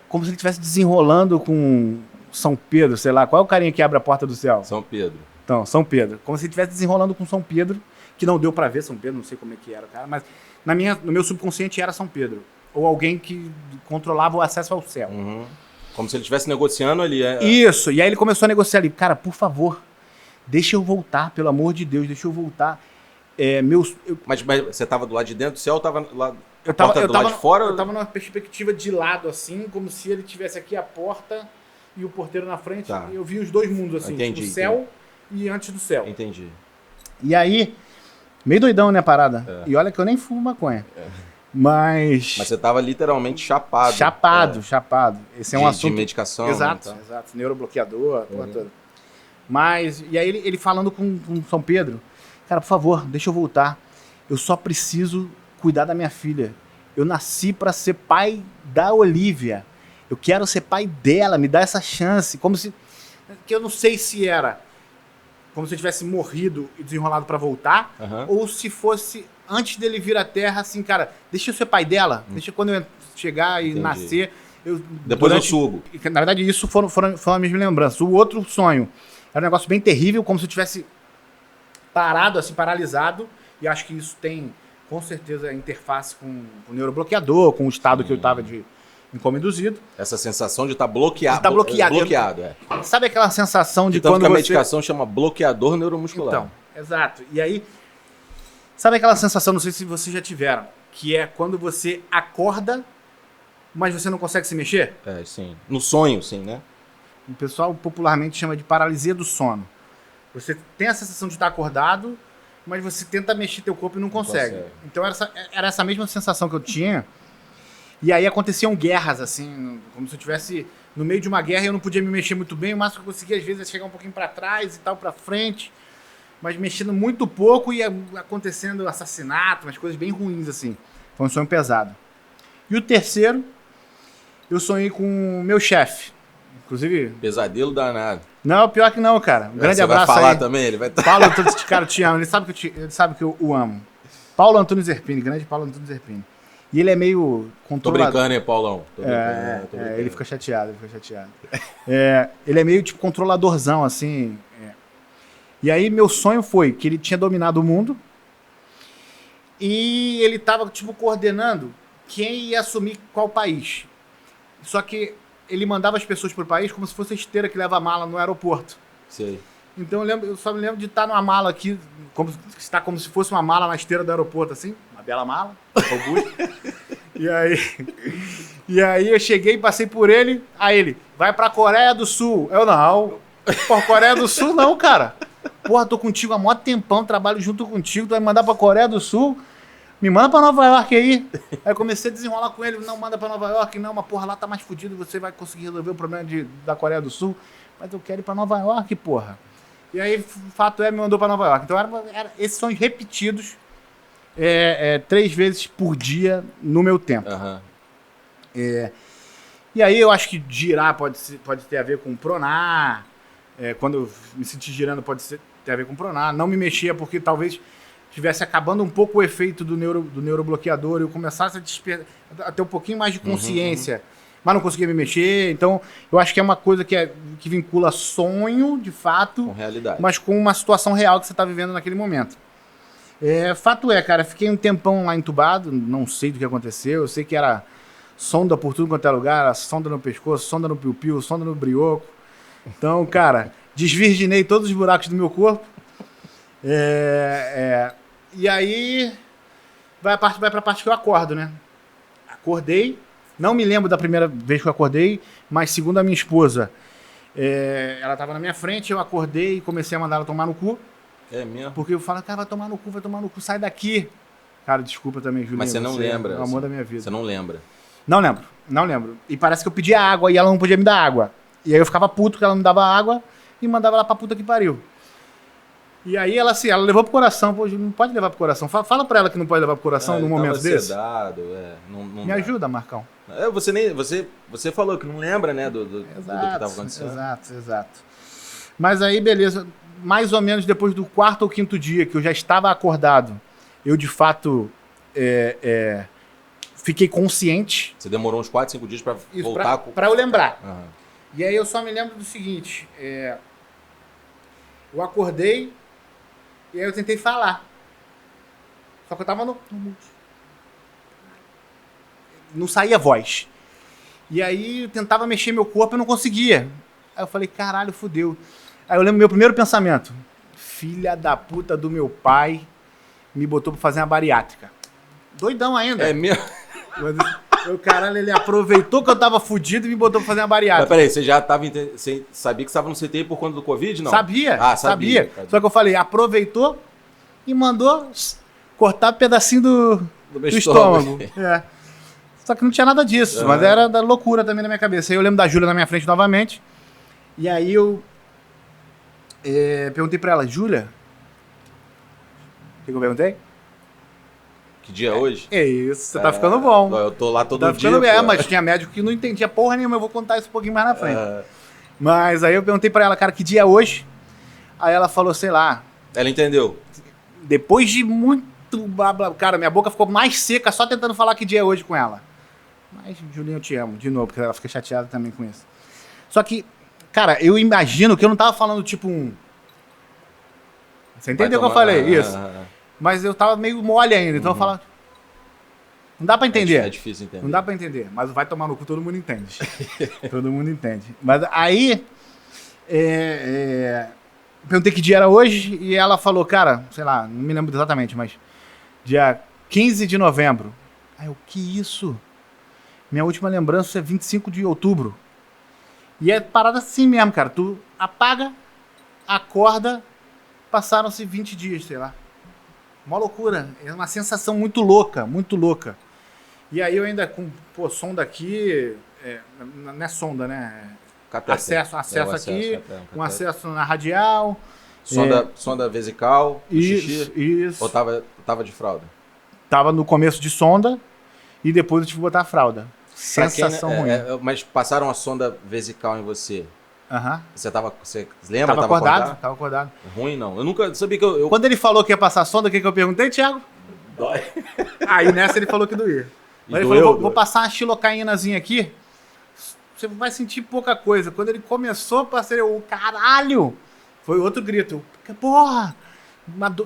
como se ele estivesse desenrolando com São Pedro, sei lá, qual é o carinha que abre a porta do céu? São Pedro. Então, São Pedro. Como se ele estivesse desenrolando com São Pedro, que não deu pra ver São Pedro, não sei como é que era, cara, mas no meu subconsciente era São Pedro. Ou alguém que controlava o acesso ao céu. Como se ele estivesse negociando ali. Isso, e aí ele começou a negociar ali. Cara, por favor, deixa eu voltar, pelo amor de Deus, deixa eu voltar. Mas você tava do lado de dentro do céu ou tava lá... Eu tava do lado de fora? Eu tava numa perspectiva de lado, assim, como se ele tivesse aqui a porta e o porteiro na frente. Tá. E eu vi os dois mundos, assim, Entendi, o céu e antes do céu. Entendi. E aí, meio doidão, né, a parada? E olha que eu nem fumo maconha. Mas você tava literalmente chapado. Chapado. Esse é um assunto... De medicação. Exato, né, exato. Neurobloqueador, porra toda. Mas, e aí ele falando com São Pedro, cara, por favor, deixa eu voltar. Eu só preciso cuidar da minha filha. Eu nasci pra ser pai da Olivia. Eu quero ser pai dela, me dá essa chance. Como se... Que eu não sei se era como se eu tivesse morrido e desenrolado pra voltar, ou se fosse antes dele vir à Terra, assim, cara, deixa eu ser pai dela, deixa quando eu chegar e nascer... Depois eu subo. Na verdade, isso foram as minhas lembranças. O outro sonho era um negócio bem terrível, como se eu tivesse parado, assim, paralisado, e acho que isso tem, com certeza, interface com o neurobloqueador, com o estado que eu estava de em coma induzido. Essa sensação de estar bloqueado. Está bloqueado. Sabe aquela sensação de quando que a medicação chama bloqueador neuromuscular. Então, exato. E aí, sabe aquela sensação, não sei se vocês já tiveram, que é quando você acorda, mas você não consegue se mexer? Sim. No sonho, sim, né? O pessoal popularmente chama de paralisia do sono. Você tem a sensação de estar acordado, mas você tenta mexer teu corpo e não consegue. Então era essa mesma sensação que eu tinha. E aí aconteciam guerras, assim, como se eu estivesse no meio de uma guerra e eu não podia me mexer muito bem. O máximo que eu conseguia, às vezes, é chegar um pouquinho para trás e tal, para frente. Mas mexendo muito pouco e acontecendo assassinato, umas coisas bem ruins, assim. Foi um sonho pesado. E o terceiro, eu sonhei com o meu chefe. Inclusive... Pesadelo danado. Não, pior que não, cara. Um grande abraço aí. Vai falar também? Ele vai... Paulo Antunes, cara, eu te amo. Ele sabe que eu o amo. Paulo Antunes Zerpini, grande Paulo Antunes Zerpini. E ele é meio Tô controlador. brincando, hein, Paulão? Tô brincando. Ele fica chateado, ele é meio tipo controladorzão, assim. E aí meu sonho foi que ele tinha dominado o mundo e ele tava, tipo, coordenando quem ia assumir qual país. Só que ele mandava as pessoas pro país como se fosse a esteira que leva a mala no aeroporto. Sei. Então eu só me lembro de estar numa mala aqui, como se fosse uma mala na esteira do aeroporto, assim, uma bela mala, robusta. E aí eu cheguei, passei por ele, aí ele, vai pra Coreia do Sul. Eu não, por Coreia do Sul não, cara. Porra, tô contigo há mó tempão, trabalho junto contigo, tu vai me mandar pra Coreia do Sul? Me manda pra Nova York aí. Aí eu comecei a desenrolar com ele, não manda pra Nova York, não, mas porra, lá tá mais fudido, você vai conseguir resolver o problema da Coreia do Sul. Mas eu quero ir pra Nova York, porra. E aí, o fato me mandou pra Nova York. Então, esses sonhos repetidos 3 vezes por dia no meu tempo. Uhum. E aí, eu acho que girar pode ter a ver com pronar. Quando eu me sentir girando, pode ter a ver com pronar. Não me mexia porque talvez estivesse acabando um pouco o efeito do neurobloqueador e eu começasse a ter um pouquinho mais de consciência. Mas não conseguia me mexer. Então, eu acho que é uma coisa que vincula sonho, de fato, com realidade, mas com uma situação real que você está vivendo naquele momento. Fato cara, fiquei um tempão lá entubado, não sei do que aconteceu. Eu sei que era sonda por tudo quanto é lugar, sonda no pescoço, sonda no piu-piu, sonda no brioco. Então, cara, desvirginei todos os buracos do meu corpo. E aí, vai pra parte que eu acordo, né? Acordei. Não me lembro da primeira vez que eu acordei, mas segundo a minha esposa, ela estava na minha frente, eu acordei e comecei a mandar ela tomar no cu. É mesmo? Porque eu falo, cara, vai tomar no cu, sai daqui. Cara, desculpa também, Julinho. Mas você não lembra? É o amor da minha vida. Você não lembra? Não lembro. E parece que eu pedia água e ela não podia me dar água. E aí eu ficava puto que ela não me dava água e mandava ela pra puta que pariu. E aí ela levou pro coração. Pô, não pode levar pro coração. Fala pra ela que não pode levar pro coração num momento desse. Sedado, não Me dá. ajuda, Marcão. Você falou que não lembra, né, do que estava acontecendo. Exato. Mas aí, beleza. Mais ou menos depois do 4º ou 5º dia que eu já estava acordado, eu de fato fiquei consciente. Você demorou uns 4, 5 dias para voltar? Para eu lembrar. Uhum. E aí eu só me lembro do seguinte. Eu acordei e aí eu tentei falar. Só que eu tava no mudo. Não saía voz. E aí eu tentava mexer meu corpo e não conseguia. Aí eu falei, caralho, fudeu. Aí eu lembro meu primeiro pensamento. Filha da puta do meu pai me botou pra fazer uma bariátrica. Doidão ainda. É mesmo? Caralho, ele aproveitou que eu tava fudido e me botou pra fazer uma bariátrica. Mas peraí, você já tava... Você sabia que você tava no CTI por conta do Covid, não? Sabia. Sabia. Só que eu falei, aproveitou e mandou cortar um pedacinho do estômago. Só que não tinha nada disso, mas era da loucura também na minha cabeça. Aí eu lembro da Júlia na minha frente novamente. E aí eu perguntei pra ela, Júlia, o que eu perguntei? Que dia é hoje? É isso, você tá ficando bom. Eu tô lá todo dia. Mas tinha médico que não entendia porra nenhuma, eu vou contar isso um pouquinho mais na frente. Mas aí eu perguntei pra ela, cara, que dia é hoje? Aí ela falou, sei lá. Ela entendeu? Depois de muito blá blá, cara, minha boca ficou mais seca só tentando falar que dia é hoje com ela. Mas, Julinho, eu te amo, de novo, porque ela fica chateada também com isso. Só que, cara, eu imagino que eu não tava falando tipo um... Você entendeu o que eu falei? Isso. Mas eu tava meio mole ainda, então eu falava... Não dá pra entender. É difícil entender. Não dá pra entender, mas vai tomar no cu, todo mundo entende. Todo mundo entende. Mas aí... perguntei que dia era hoje e ela falou, cara, sei lá, não me lembro exatamente, mas... Dia 15 de novembro. Aí eu, que isso? Minha última lembrança é 25 de outubro. E é parada assim mesmo, cara. Tu apaga, acorda, passaram-se 20 dias, sei lá. Uma loucura. É uma sensação muito louca, muito louca. E aí eu ainda com, sonda aqui, não é sonda, né? Acesso aqui, um acesso na radial. Sonda vesical, xixi? Isso. Ou tava de fralda? Tava no começo de sonda e depois eu tive que botar a fralda. Sensação ruim. Mas passaram a sonda vesical em você? Você lembra? Tava acordado. Ruim não. Eu nunca sabia que eu... Quando ele falou que ia passar a sonda, o que eu perguntei, Thiago? Dói. Aí nessa ele falou que doía. Mas ele falou, vou passar uma xilocaínazinha aqui, você vai sentir pouca coisa. Quando ele começou, parceiro, o caralho, foi outro grito. Porra!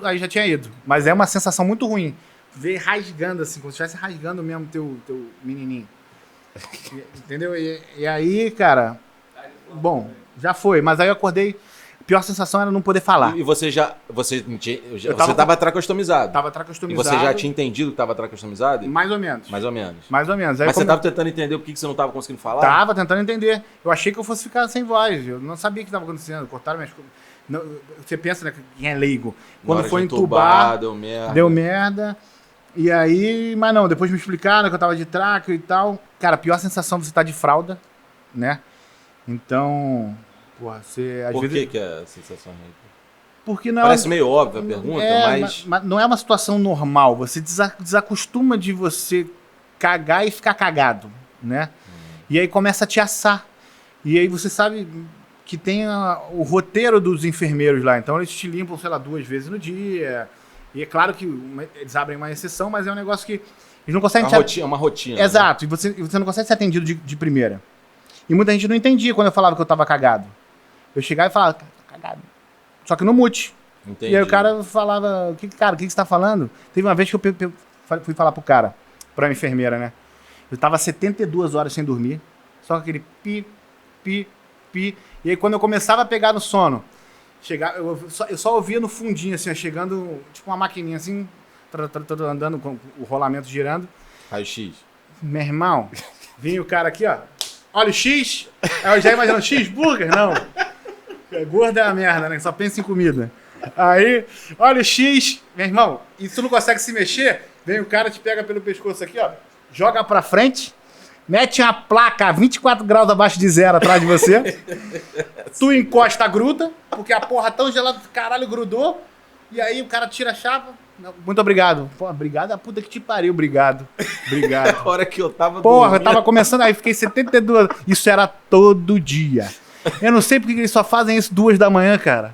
Aí já tinha ido. Mas é uma sensação muito ruim. Ver rasgando assim, como se estivesse rasgando mesmo teu menininho. Entendeu? E aí, cara, bom, já foi. Mas aí eu acordei, a pior sensação era não poder falar. E você tava tracostomizado. Tava tracostomizado. E você já tinha entendido que tava tracostomizado? Mais ou menos. Mais ou menos. Mais ou menos. Aí Mas você tava tentando entender por que você não tava conseguindo falar? Tava tentando entender. Eu achei que eu fosse ficar sem voz. Eu não sabia o que estava acontecendo. Cortaram minhas coisas. Você pensa, né, quem é leigo. Quando foi entubar, deu merda. E aí, mas não, depois me explicaram que eu tava de tráqueo e tal. Cara, a pior sensação é você estar de fralda, né? Então, porra, você às vezes... Por que é a sensação? Porque não parece meio óbvia a pergunta, mas não é uma situação normal. Você desacostuma de você cagar e ficar cagado, né? E aí começa a te assar. E aí você sabe que tem o roteiro dos enfermeiros lá. Então eles te limpam, sei lá, 2 vezes no dia. E é claro que eles abrem uma exceção, mas é um negócio que eles não conseguem... É uma rotina. Exato. Né? E você não consegue ser atendido de primeira. E muita gente não entendia quando eu falava que eu tava cagado. Eu chegava e falava, tá cagado. Só que no mute. Entendi. E aí o cara falava, cara, o que você tá falando? Teve uma vez que eu fui falar pro cara, pra enfermeira, né? Eu tava 72 horas sem dormir. Só com aquele pi. E aí quando eu começava a pegar no sono, eu só ouvia no fundinho, assim, ó, chegando, tipo uma maquininha assim, andando com o rolamento girando. Raio-X. Meu irmão, vinha o cara aqui, ó. Olha o X. Aí eu já imaginando, X-burger? Não. Gorda é a merda, né? Só pensa em comida. Aí, olha o X. Meu irmão, e tu não consegue se mexer, vem o cara, te pega pelo pescoço aqui, ó. Joga pra frente. Mete uma placa a 24 graus abaixo de zero atrás de você. Tu encosta a gruda, porque a porra tão gelada, caralho, grudou. E aí o cara tira a chapa. Muito obrigado. Pô, obrigado a puta que te pariu, obrigado. Obrigado. A hora que eu tava porra, dormindo. Eu tava começando, aí fiquei 72. Isso era todo dia. Eu não sei porque eles só fazem isso 2 da manhã, cara.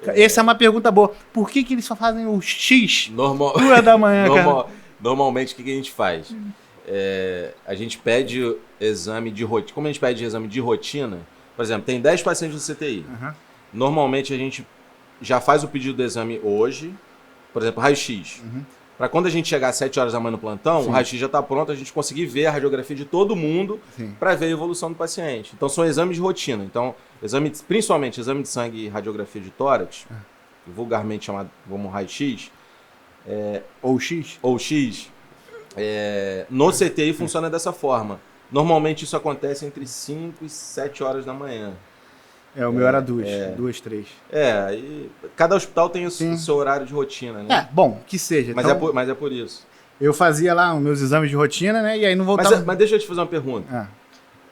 Essa é uma pergunta boa. Por que eles só fazem o X 2 da manhã, cara? Normalmente, o que a gente faz? A gente pede exame de rotina. Como a gente pede exame de rotina, por exemplo, tem 10 pacientes no CTI. Uhum. Normalmente a gente já faz o pedido do exame hoje, por exemplo, raio-x. Uhum. Para quando a gente chegar às 7 horas da manhã no plantão, sim, o raio-x já está pronto, a gente conseguir ver a radiografia de todo mundo para ver a evolução do paciente. Então são exames de rotina. Então, principalmente exame de sangue e radiografia de tórax, vulgarmente chamado como raio-x, ou X. No CTI funciona dessa forma. Normalmente isso acontece entre 5 e 7 horas da manhã. O meu era 2, 3. E cada hospital tem o seu horário de rotina, né? Bom, que seja. Mas, então, mas é por isso. Eu fazia lá os meus exames de rotina, né? E aí não voltava... Mas deixa eu te fazer uma pergunta.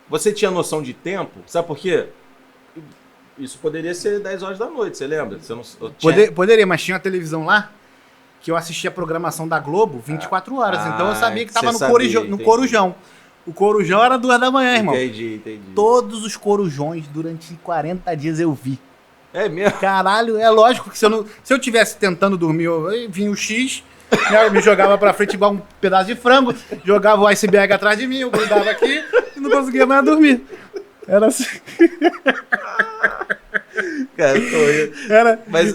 Você tinha noção de tempo? Sabe por quê? Isso poderia ser 10 horas da noite, você lembra? Você não, Poderia, mas tinha uma televisão lá que eu assistia a programação da Globo 24 horas. Então eu sabia que estava no Corujão. O Corujão era 2 da manhã, irmão. Entendi. Todos os Corujões durante 40 dias eu vi. É mesmo? Caralho, é lógico que se eu tivesse tentando dormir, eu vinha o X, né, eu me jogava pra frente igual um pedaço de frango, jogava o iceberg atrás de mim, eu grudava aqui e não conseguia mais dormir. Era assim. Cara, eu tô rindo. Mas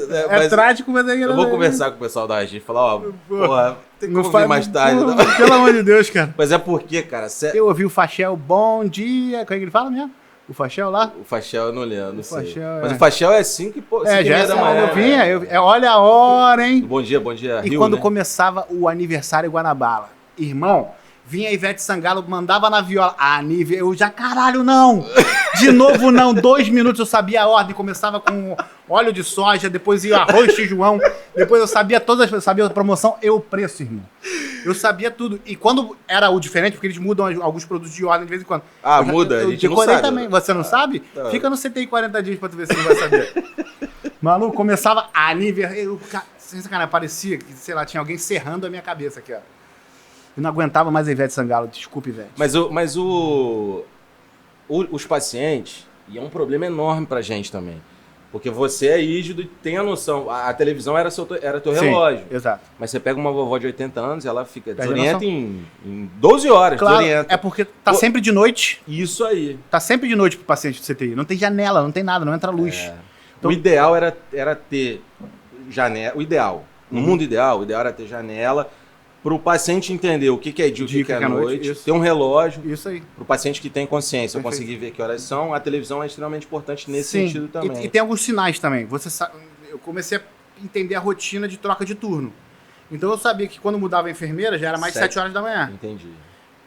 trágico, mas é... Eu vou conversar com o pessoal da Agir e falar, porra, tem como vir mais tarde. Porra, não. Pelo amor de Deus, cara. Mas é porque, cara... Eu ouvi o Fachel, bom dia... Como é que ele fala mesmo? O Fachel lá? O Fachel eu não lembro, não sei. Mas o Fachel é 5 e já da manhã. Eu vinha, olha a hora, hein? Bom dia, E Rio, quando né? começava o aniversário Guanabara, irmão... Vinha a Ivete Sangalo, mandava na viola. Eu já, caralho, não! De novo, não. 2 minutos eu sabia a ordem. Começava com óleo de soja, depois ia arroz João, depois eu sabia sabia a promoção e o preço, irmão. Eu sabia tudo. E quando era o diferente, porque eles mudam alguns produtos de ordem de vez em quando. Muda, a gente não sabe. Também. Você não sabe? Tá. Fica no CTI 40 dias pra tu ver se não vai saber. Maluco, começava aniversário. Sem sacanagem, parecia que, sei lá, tinha alguém serrando a minha cabeça aqui, ó. Eu não aguentava mais a Ivete Sangalo, desculpe, Ivete. Mas os pacientes, e é um problema enorme pra gente também, Porque você é rígido e tem a noção. A televisão era teu Sim, relógio. exato. Mas você pega uma vovó de 80 anos, ela fica Perde a desorienta noção. em 12 horas. Claro, Desorienta. é porque tá Pô, sempre de noite. Isso aí. Tá sempre de noite pro paciente do CTI. Não tem janela, não tem nada, não entra luz. É. Então- O ideal era ter janela. O ideal. No mundo ideal, o ideal era ter janela para o paciente entender o que é dia, o que é noite, isso. ter um relógio. Isso aí. Para o paciente que tem consciência, eu Perfeito. conseguir ver que horas são. A televisão é extremamente importante nesse Sim, sentido também. e tem alguns sinais também. Você sabe, eu comecei a entender a rotina de troca de turno. Então eu sabia que quando mudava a enfermeira já era mais de 7 horas da manhã. Entendi.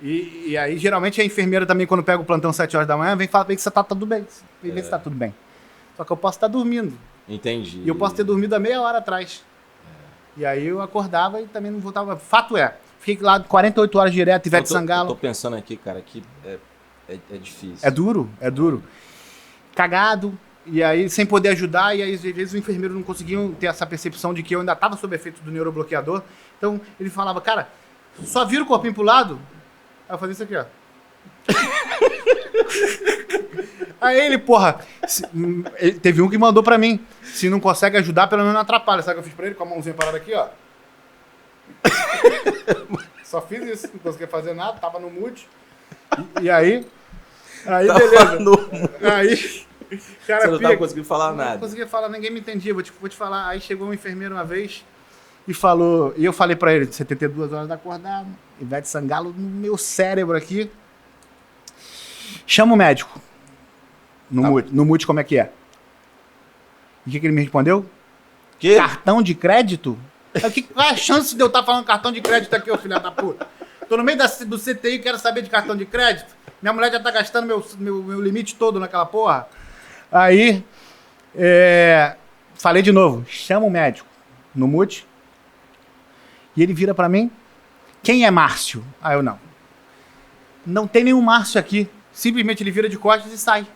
E aí, geralmente, a enfermeira também, quando pega o plantão 7 horas da manhã, vem falar pra mim que você tá tudo bem. Vem ver se tá tudo bem. Só que eu posso estar dormindo. Entendi. E eu posso ter dormido há meia hora atrás. E aí eu acordava e também não voltava. Fato é, fiquei lá 48 horas direto, Ivete Eu Sangalo. tô pensando aqui, cara, que é difícil. É duro, é duro. Cagado, e aí sem poder ajudar, e aí às vezes o enfermeiro não conseguiam ter essa percepção de que eu ainda estava sob efeito do neurobloqueador. Então ele falava, cara, só vira o corpinho pro lado. Aí eu fazia isso aqui, ó. Aí ele, porra, teve um que mandou pra mim, se não consegue ajudar, pelo menos não atrapalha. Sabe o que eu fiz pra ele? Com a mãozinha parada aqui, ó. Só fiz isso, não conseguia fazer nada, tava no mute. E aí Tava beleza. no- Aí, cara, Você não tava conseguindo falar não nada. conseguia falar, ninguém me entendia. Vou te falar. Aí chegou um enfermeiro uma vez e falou, e eu falei pra ele, 72 horas acordado, Ivete Sangalo no meu cérebro aqui. Chama o médico. No mute, como é que é? E o que ele me respondeu? Que? Cartão de crédito? Qual é a chance de eu estar falando cartão de crédito aqui, ô filha da puta? Tô no meio do CTI e quero saber de cartão de crédito. Minha mulher já tá gastando meu limite todo naquela porra. Aí, falei de novo, chama o médico no mute. E ele vira pra mim, quem é Márcio? Aí eu, não tem nenhum Márcio aqui. Simplesmente ele vira de costas e sai.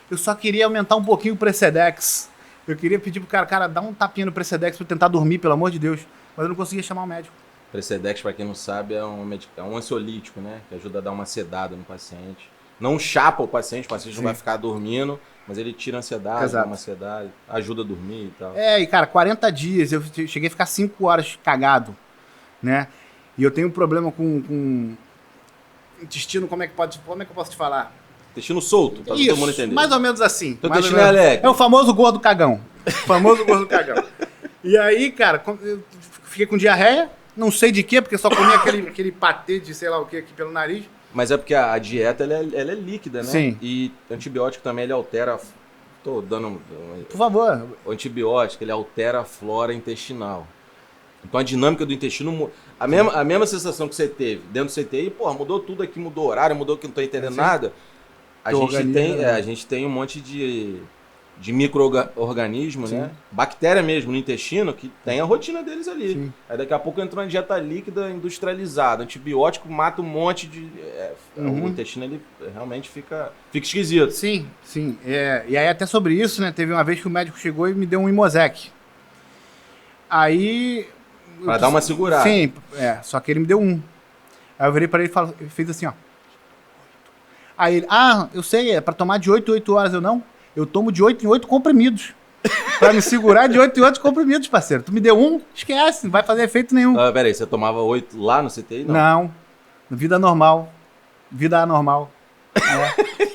Eu só queria aumentar um pouquinho o Precedex. Eu queria pedir pro cara, dá um tapinha no Precedex pra eu tentar dormir, pelo amor de Deus. Mas eu não conseguia chamar o médico. Precedex, pra quem não sabe, é um ansiolítico, né? Que ajuda a dar uma sedada no paciente. Não chapa o paciente não vai ficar dormindo, mas ele tira a ansiedade, Exato. dá uma ansiedade, ajuda a dormir e tal. E cara, 40 dias, eu cheguei a ficar 5 horas cagado, né? E eu tenho um problema com intestino, como é que eu posso te falar? Intestino solto, pra todo mundo entender. mais ou menos assim. Teu mais ou intestino é menos. alegre. É o famoso gordo cagão. E aí, cara, eu fiquei com diarreia, não sei de quê, porque só comi aquele patê de sei lá o que aqui pelo nariz. Mas é porque a dieta ela é líquida, né? Sim. E antibiótico também ele altera. Tô dando. Por favor. O antibiótico ele altera a flora intestinal. Então a dinâmica do intestino. A mesma sensação que você teve dentro do CTI, porra, mudou tudo aqui, mudou o horário, mudou que não tô entendendo nada. A gente tem um monte de micro-organismos, né? Bactéria mesmo no intestino, que tem a rotina deles ali. Sim. Aí daqui a pouco entra uma dieta líquida industrializada. Antibiótico mata um monte de... O intestino, ele realmente fica esquisito. Sim. E aí até sobre isso, né? Teve uma vez que o médico chegou e me deu um Imosec. Aí... Pra dar uma segurada. Sim, só que ele me deu um. Aí eu virei pra ele e ele fez assim, ó. Aí ele, eu sei, é pra tomar de 8 em 8 horas. Eu tomo de 8 em 8 comprimidos. Pra me segurar de 8 em 8 comprimidos, parceiro. Tu me deu um, esquece, não vai fazer efeito nenhum. Peraí, você tomava 8 lá no CTI? Não, vida normal. Vida anormal.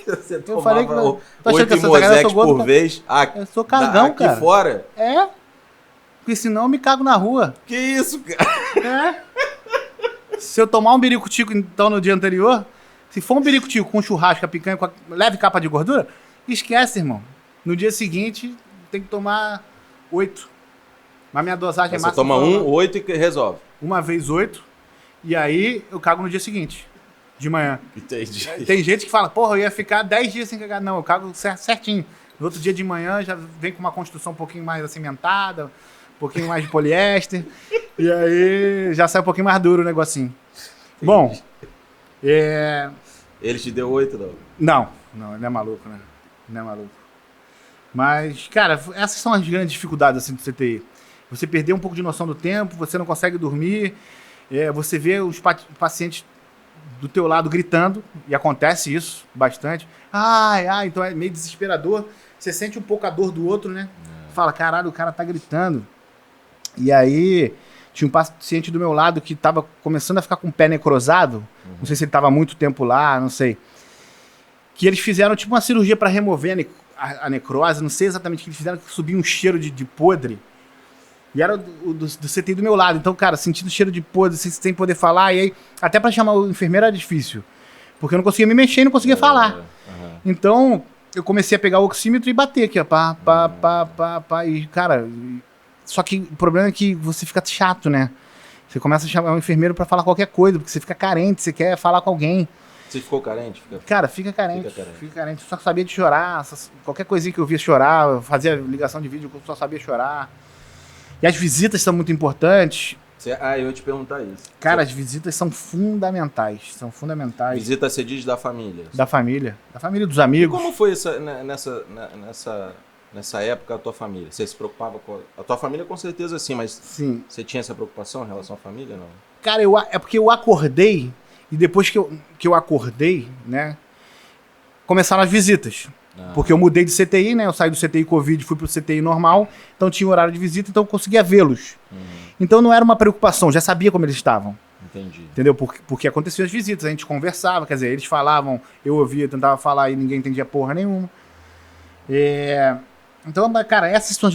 Você Eu falei que não. Tô achando 8 que eu sou Imosex gordo, por vez. Eu sou cagão, aqui cara. fora? Porque senão eu me cago na rua. Que isso, cara? Se eu tomar um biricutico, então, no dia anterior, se for um biricutico com churrasco, picanha, com leve capa de gordura, esquece, irmão. No dia seguinte, tem que tomar 8. Mas minha dosagem é Você máxima. toma 8 e resolve. Uma vez 8, e aí eu cago no dia seguinte, de manhã. Entendi. Tem gente que fala, porra, eu ia ficar 10 dias sem cagar. Não, eu cago certinho. No outro dia de manhã já vem com uma construção um pouquinho mais acimentada, um pouquinho mais de poliéster, e aí já sai um pouquinho mais duro o negocinho. Bom, Ele te deu 8, não? Não, ele é maluco, né? Ele é maluco. Mas, cara, essas são as grandes dificuldades assim, do CTI. Você perder um pouco de noção do tempo, você não consegue dormir, você vê os pacientes do teu lado gritando, e acontece isso bastante. Então é meio desesperador. você sente um pouco a dor do outro, né? Fala, caralho, o cara tá gritando. E aí, tinha um paciente do meu lado que tava começando a ficar com o pé necrosado. Não sei se ele tava há muito tempo lá, não sei. Que eles fizeram tipo uma cirurgia para remover a necrose, não sei exatamente o que eles fizeram, que subia um cheiro de podre. E era do CTI do meu lado. Então, cara, sentindo cheiro de podre, sem poder falar. E aí, até para chamar o enfermeiro era difícil. Porque eu não conseguia me mexer e não conseguia falar. Então, eu comecei a pegar o oxímetro e bater aqui, ó. Pá. E, cara, só que o problema é que você fica chato, né? Você começa a chamar o enfermeiro para falar qualquer coisa, porque você fica carente, você quer falar com alguém. Você ficou carente? Cara, fica carente. Só sabia de chorar, qualquer coisinha que eu via chorar, eu fazia ligação de vídeo, eu só sabia chorar. E as visitas são muito importantes. Eu ia te perguntar isso. Cara, as visitas são fundamentais. Visita, você diz, da família? Da família, dos amigos. E como foi nessa época a tua família? Você se preocupava com... A tua família com certeza sim, mas sim. Você tinha essa preocupação em relação à família, não? Cara, é porque eu acordei, e depois que eu acordei, né, começaram as visitas. Porque eu mudei de CTI, né? Eu saí do CTI Covid e fui pro CTI normal, então tinha horário de visita, então eu conseguia vê-los. Então não era uma preocupação, já sabia como eles estavam. Entendi. Entendeu? Porque aconteciam as visitas, a gente conversava, quer dizer, eles falavam, eu ouvia, tentava falar e ninguém entendia porra nenhuma. Então, cara, essas são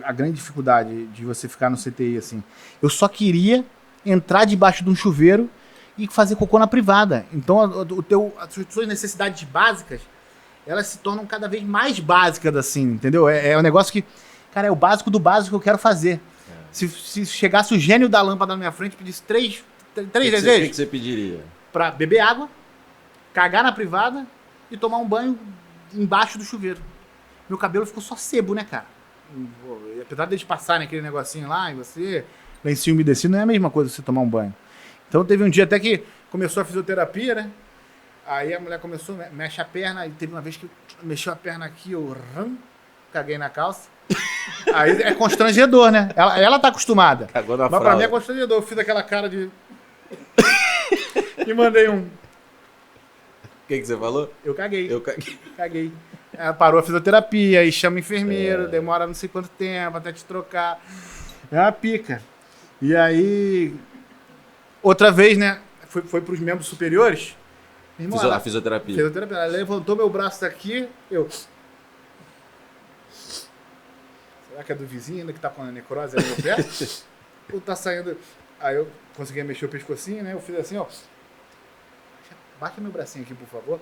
a grande dificuldade de você ficar no CTI, assim. Eu só queria entrar debaixo de um chuveiro e fazer cocô na privada. Então, as suas necessidades básicas, elas se tornam cada vez mais básicas, assim, entendeu? É um negócio que, cara, é o básico do básico que eu quero fazer. Se chegasse o gênio da lâmpada na minha frente e pedisse três desejos... O que você pediria? Pra beber água, cagar na privada e tomar um banho embaixo do chuveiro. Meu cabelo ficou só sebo, né, cara? Apesar deles passarem aquele negocinho lá, e você, lencinho umedecido, não é a mesma coisa você tomar um banho. Então teve um dia até que começou a fisioterapia, né? Aí a mulher começou, mexe a perna, e teve uma vez que mexeu a perna aqui, eu caguei na calça. Aí é constrangedor, né? Ela tá acostumada. Cagou na mas fralda. Pra mim é constrangedor. Eu fiz aquela cara de... e mandei um... O que você falou? Eu caguei. Ela parou a fisioterapia, aí chama o enfermeiro, demora não sei quanto tempo até te trocar. É uma pica. E aí... Outra vez, né? Foi pros membros superiores. Irmão, A fisioterapia. Ela levantou meu braço daqui, eu... Será que é do vizinho ainda que tá com a necrose ali no pé? Ou tá saindo... Aí eu consegui mexer o pescocinho, né? Eu fiz assim, ó. Baixa meu bracinho aqui, por favor.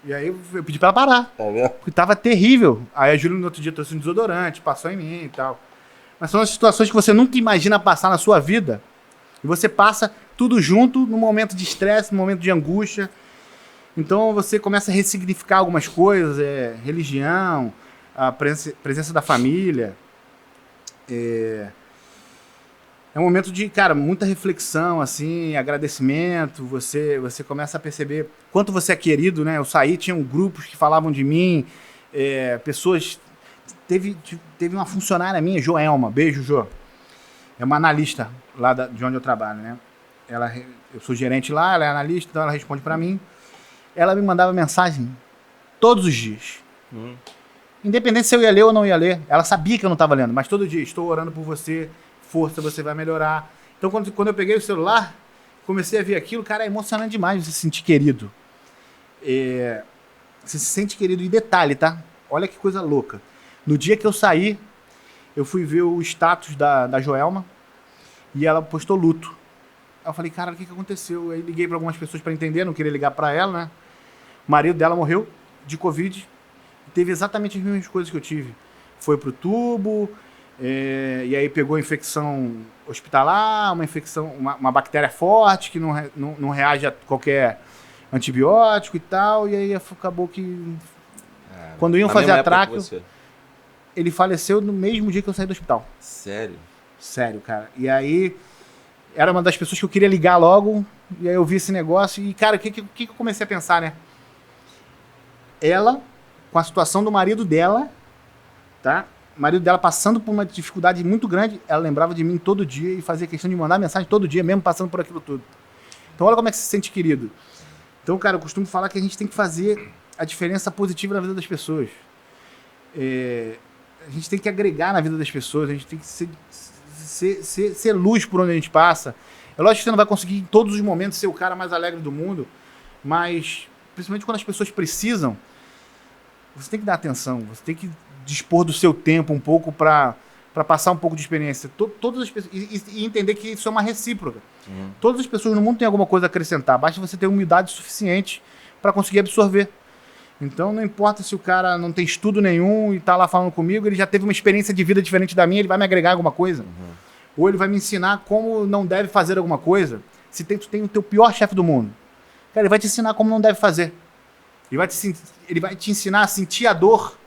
E aí eu pedi pra ela parar. Tá vendo? Porque tava terrível. Aí a Júlia no outro dia trouxe um desodorante, passou em mim e tal. Mas são as situações que você nunca imagina passar na sua vida. E você passa tudo junto num momento de estresse, num momento de angústia. Então você começa a ressignificar algumas coisas, religião, a presença da família. É um momento de, cara, muita reflexão, assim, agradecimento. Você começa a perceber quanto você é querido, né? Eu saí, tinham grupos que falavam de mim, pessoas... Teve uma funcionária minha, Joelma, beijo, Jo. É uma analista lá de onde eu trabalho, né? Eu sou gerente lá, ela é analista, então ela responde pra mim. Ela me mandava mensagem todos os dias. Independente se eu ia ler ou não ia ler. Ela sabia que eu não estava lendo, mas todo dia, estou orando por você, força, você vai melhorar. Então, quando eu peguei o celular, comecei a ver aquilo, cara, é emocionante demais você se sentir querido. Você se sente querido. E detalhe, tá? Olha que coisa louca. No dia que eu saí, eu fui ver o status da Joelma e ela postou luto. Aí eu falei, cara, o que aconteceu? Aí liguei para algumas pessoas para entender, não queria ligar para ela, né? O marido dela morreu de Covid. Teve exatamente as mesmas coisas que eu tive. Foi pro tubo, e aí pegou infecção hospitalar, uma infecção, uma bactéria forte que não reage a qualquer antibiótico e tal, e aí acabou que... Quando iam fazer a tráqueo, ele faleceu no mesmo dia que eu saí do hospital. Sério? Sério, cara. E aí, era uma das pessoas que eu queria ligar logo, e aí eu vi esse negócio, e cara, o que eu comecei a pensar, né? Ela, com a situação do marido dela, tá? O marido dela passando por uma dificuldade muito grande, ela lembrava de mim todo dia e fazia questão de mandar mensagem todo dia, mesmo passando por aquilo tudo. Então olha como é que se sente querido. Então, cara, eu costumo falar que a gente tem que fazer a diferença positiva na vida das pessoas. a gente tem que agregar na vida das pessoas, a gente tem que ser luz por onde a gente passa. É lógico que você não vai conseguir em todos os momentos ser o cara mais alegre do mundo, mas principalmente quando as pessoas precisam, você tem que dar atenção, você tem que dispor do seu tempo um pouco para passar um pouco de experiência. Todas as pessoas, e entender que isso é uma recíproca. Todas as pessoas no mundo têm alguma coisa a acrescentar, basta você ter humildade suficiente para conseguir absorver. Então não importa se o cara não tem estudo nenhum e está lá falando comigo, ele já teve uma experiência de vida diferente da minha, ele vai me agregar alguma coisa. Ou ele vai me ensinar como não deve fazer alguma coisa. Se tu tem o teu pior chefe do mundo, cara, ele vai te ensinar como não deve fazer. Ele vai te ensinar a sentir a dor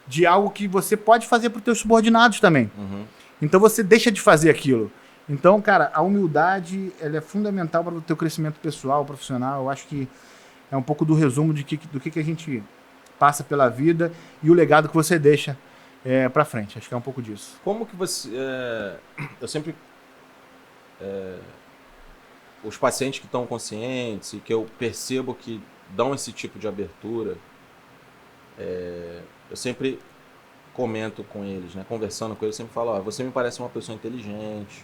de algo que você pode fazer para os teus subordinados também. Então você deixa de fazer aquilo. Então, cara, a humildade ela é fundamental para o teu crescimento pessoal, profissional. Eu acho que é um pouco do resumo do que a gente passa pela vida e o legado que você deixa para frente. Acho que é um pouco disso. Como que você... eu sempre... os pacientes que estão conscientes e que eu percebo que dão esse tipo de abertura, eu sempre comento com eles, né? Conversando com eles, eu sempre falo, você me parece uma pessoa inteligente,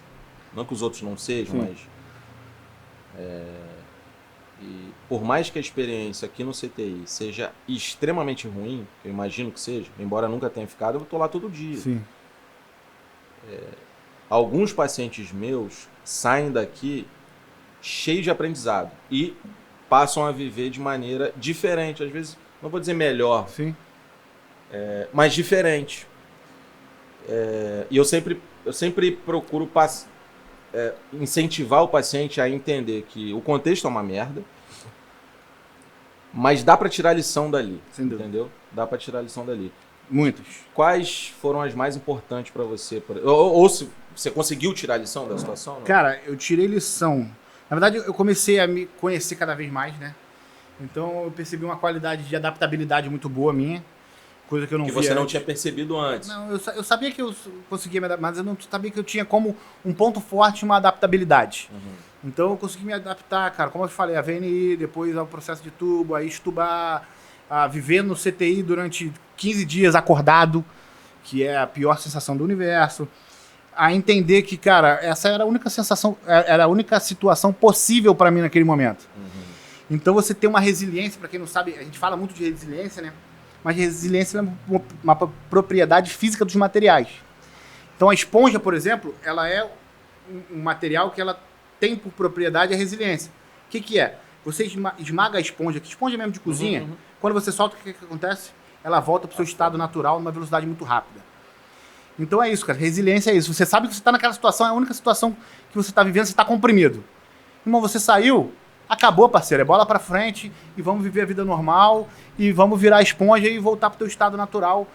não que os outros não sejam, mas e por mais que a experiência aqui no CTI seja extremamente ruim, eu imagino que seja, embora nunca tenha ficado, eu estou lá todo dia. Sim. Alguns pacientes meus saem daqui cheios de aprendizado e passam a viver de maneira diferente, às vezes, não vou dizer melhor, Sim. Mas diferente. E eu sempre procuro incentivar o paciente a entender que o contexto é uma merda, mas dá para tirar a lição dali, entendeu? Dá para tirar a lição dali. Muitos. Quais foram as mais importantes para você? Ou se você conseguiu tirar a lição da situação? Não? Cara, eu tirei lição. Na verdade, eu comecei a me conhecer cada vez mais, né? Então, eu percebi uma qualidade de adaptabilidade muito boa minha. Coisa que eu não via. Que você não antes. tinha percebido antes. Não, eu sabia que eu conseguia me adaptar, mas eu não sabia que eu tinha como um ponto forte uma adaptabilidade. Então eu consegui me adaptar, cara, como eu falei, a VNI, depois ao processo de tubo, aí estubar, a viver no CTI durante 15 dias acordado, que é a pior sensação do universo, a entender que, cara, essa era a única sensação, era a única situação possível para mim naquele momento. Então você tem uma resiliência, para quem não sabe, a gente fala muito de resiliência, né? Mas resiliência é uma propriedade física dos materiais. Então a esponja, por exemplo, ela é um material que ela tem por propriedade a resiliência. O que é? Você esmaga a esponja, que esponja mesmo de cozinha, quando você solta, o que acontece? Ela volta para o seu estado natural numa velocidade muito rápida. Então é isso, cara. Resiliência é isso. Você sabe que você está naquela situação, é a única situação que você está vivendo, você está comprimido. Irmão, você saiu, acabou, parceiro. É bola pra frente e vamos viver a vida normal e vamos virar a esponja e voltar pro teu estado natural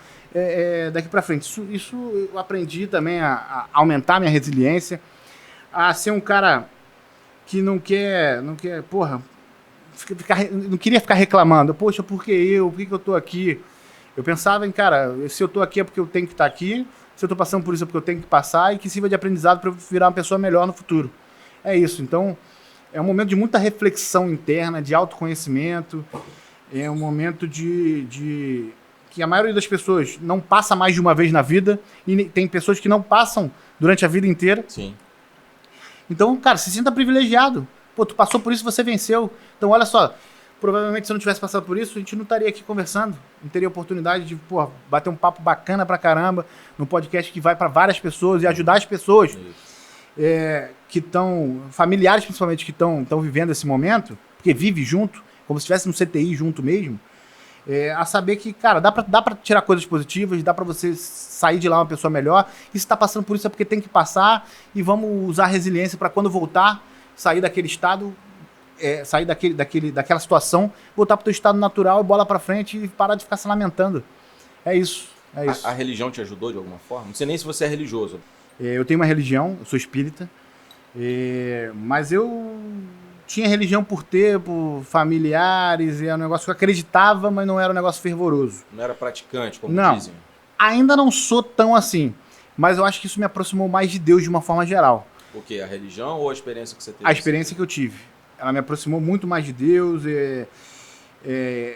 daqui pra frente. Isso eu aprendi também a aumentar minha resiliência, a ser um cara que não quer, porra, não queria ficar reclamando. Poxa, por que eu? Por que eu tô aqui? Eu pensava em, cara, se eu tô aqui é porque eu tenho que estar aqui, se eu tô passando por isso é porque eu tenho que passar e que sirva de aprendizado para eu virar uma pessoa melhor no futuro. É isso. Então, é um momento de muita reflexão interna, de autoconhecimento, é um momento de que a maioria das pessoas não passa mais de uma vez na vida e tem pessoas que não passam durante a vida inteira. Sim. Então, cara, se sinta privilegiado. Pô, tu passou por isso, você venceu. Então, olha só, provavelmente se eu não tivesse passado por isso, a gente não estaria aqui conversando. Não teria oportunidade de, pô, bater um papo bacana pra caramba no podcast que vai pra várias pessoas e ajudar as pessoas que estão, familiares principalmente, que estão vivendo esse momento, porque vive junto, como se estivesse no CTI junto mesmo, a saber que, cara, dá pra tirar coisas positivas, dá pra você sair de lá uma pessoa melhor, e se tá passando por isso é porque tem que passar, e vamos usar a resiliência pra quando voltar, sair daquele estado, sair daquela situação, voltar pro teu estado natural e bola pra frente e parar de ficar se lamentando. É isso. A religião te ajudou de alguma forma? Não sei nem se você é religioso. Eu tenho uma religião, eu sou espírita, mas eu tinha religião por familiares, é um negócio que eu acreditava, mas não era um negócio fervoroso. Não era praticante, como dizem? Ainda não sou tão assim, mas eu acho que isso me aproximou mais de Deus de uma forma geral. O quê? A religião ou a experiência que você teve? A experiência que eu tive. Ela me aproximou muito mais de Deus.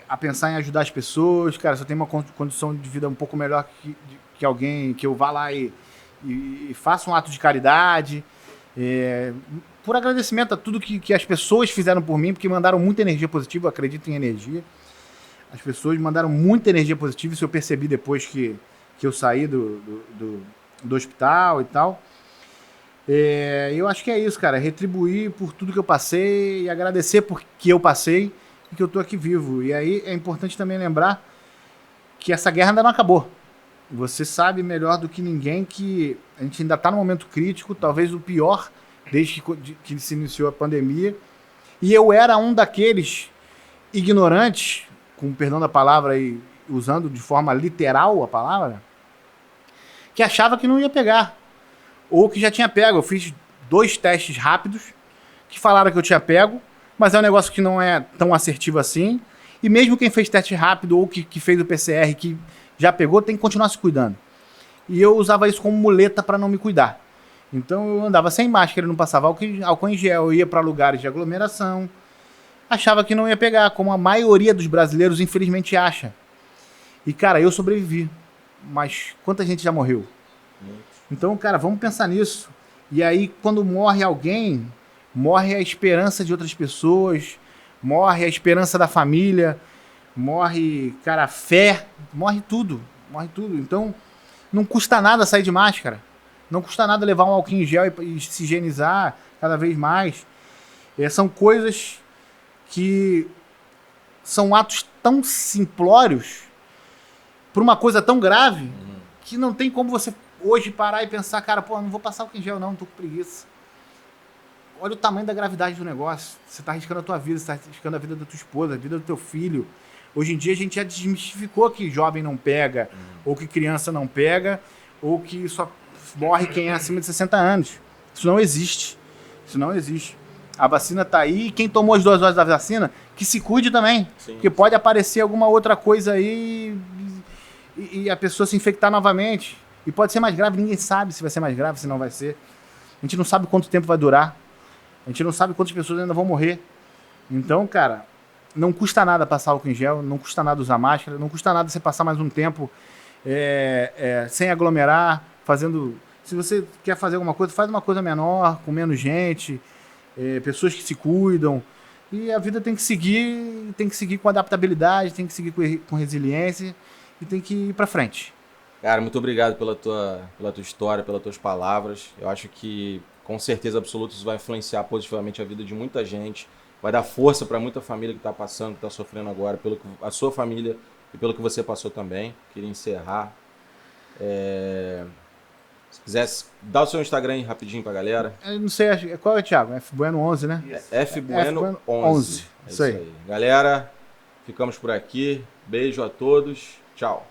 a pensar em ajudar as pessoas. Cara, se eu tenho uma condição de vida um pouco melhor que alguém, que eu vá lá e faça um ato de caridade, por agradecimento a tudo que as pessoas fizeram por mim, porque mandaram muita energia positiva, eu acredito em energia. As pessoas mandaram muita energia positiva, isso eu percebi depois que eu saí do hospital e tal. Eu acho que é isso, cara, retribuir por tudo que eu passei e agradecer por que eu passei e que eu tô aqui vivo. E aí é importante também lembrar que essa guerra ainda não acabou. Você sabe melhor do que ninguém que a gente ainda está num momento crítico, talvez o pior desde que se iniciou a pandemia. E eu era um daqueles ignorantes, com perdão da palavra e usando de forma literal a palavra, que achava que não ia pegar. Ou que já tinha pego. Eu fiz 2 testes rápidos que falaram que eu tinha pego, mas é um negócio que não é tão assertivo assim. E mesmo quem fez teste rápido ou que fez o PCR, que já pegou, tem que continuar se cuidando. E eu usava isso como muleta para não me cuidar. Então eu andava sem máscara, não passava álcool em gel, eu ia para lugares de aglomeração, achava que não ia pegar, como a maioria dos brasileiros infelizmente acha. E cara, eu sobrevivi, mas quanta gente já morreu? Então, cara, vamos pensar nisso. E aí, quando morre alguém, morre a esperança de outras pessoas, morre a esperança da família, morre, cara, a fé, morre tudo. Então, não custa nada sair de máscara. Não custa nada levar um álcool em gel e se higienizar cada vez mais. São coisas que são atos tão simplórios por uma coisa tão grave que não tem como você hoje parar e pensar, cara, pô, não vou passar álcool em gel não, tô com preguiça. Olha o tamanho da gravidade do negócio. Você tá arriscando a tua vida, você tá arriscando a vida da tua esposa, a vida do teu filho. Hoje em dia a gente já desmistificou que jovem não pega, ou que criança não pega, ou que só morre quem é acima de 60 anos. Isso não existe. Isso não existe. A vacina tá aí e quem tomou as 2 doses da vacina, que se cuide também. Sim. Porque pode aparecer alguma outra coisa aí e a pessoa se infectar novamente. E pode ser mais grave, ninguém sabe se vai ser mais grave, se não vai ser. A gente não sabe quanto tempo vai durar. A gente não sabe quantas pessoas ainda vão morrer. Então, cara, não custa nada passar álcool em gel, não custa nada usar máscara, não custa nada você passar mais um tempo sem aglomerar, fazendo... Se você quer fazer alguma coisa, faz uma coisa menor, com menos gente, pessoas que se cuidam. E a vida tem que seguir com adaptabilidade, tem que seguir com resiliência e tem que ir pra frente. Cara, muito obrigado pela tua história, pelas tuas palavras. Eu acho que, com certeza absoluta, isso vai influenciar positivamente a vida de muita gente. Vai dar força para muita família que está passando, que está sofrendo agora, pelo que a sua família e pelo que você passou também. Queria encerrar. Se quisesse, dá o seu Instagram aí rapidinho pra galera. Eu não sei, qual é, Thiago? FBueno11, né? FBueno11. Isso aí. Galera, ficamos por aqui. Beijo a todos. Tchau.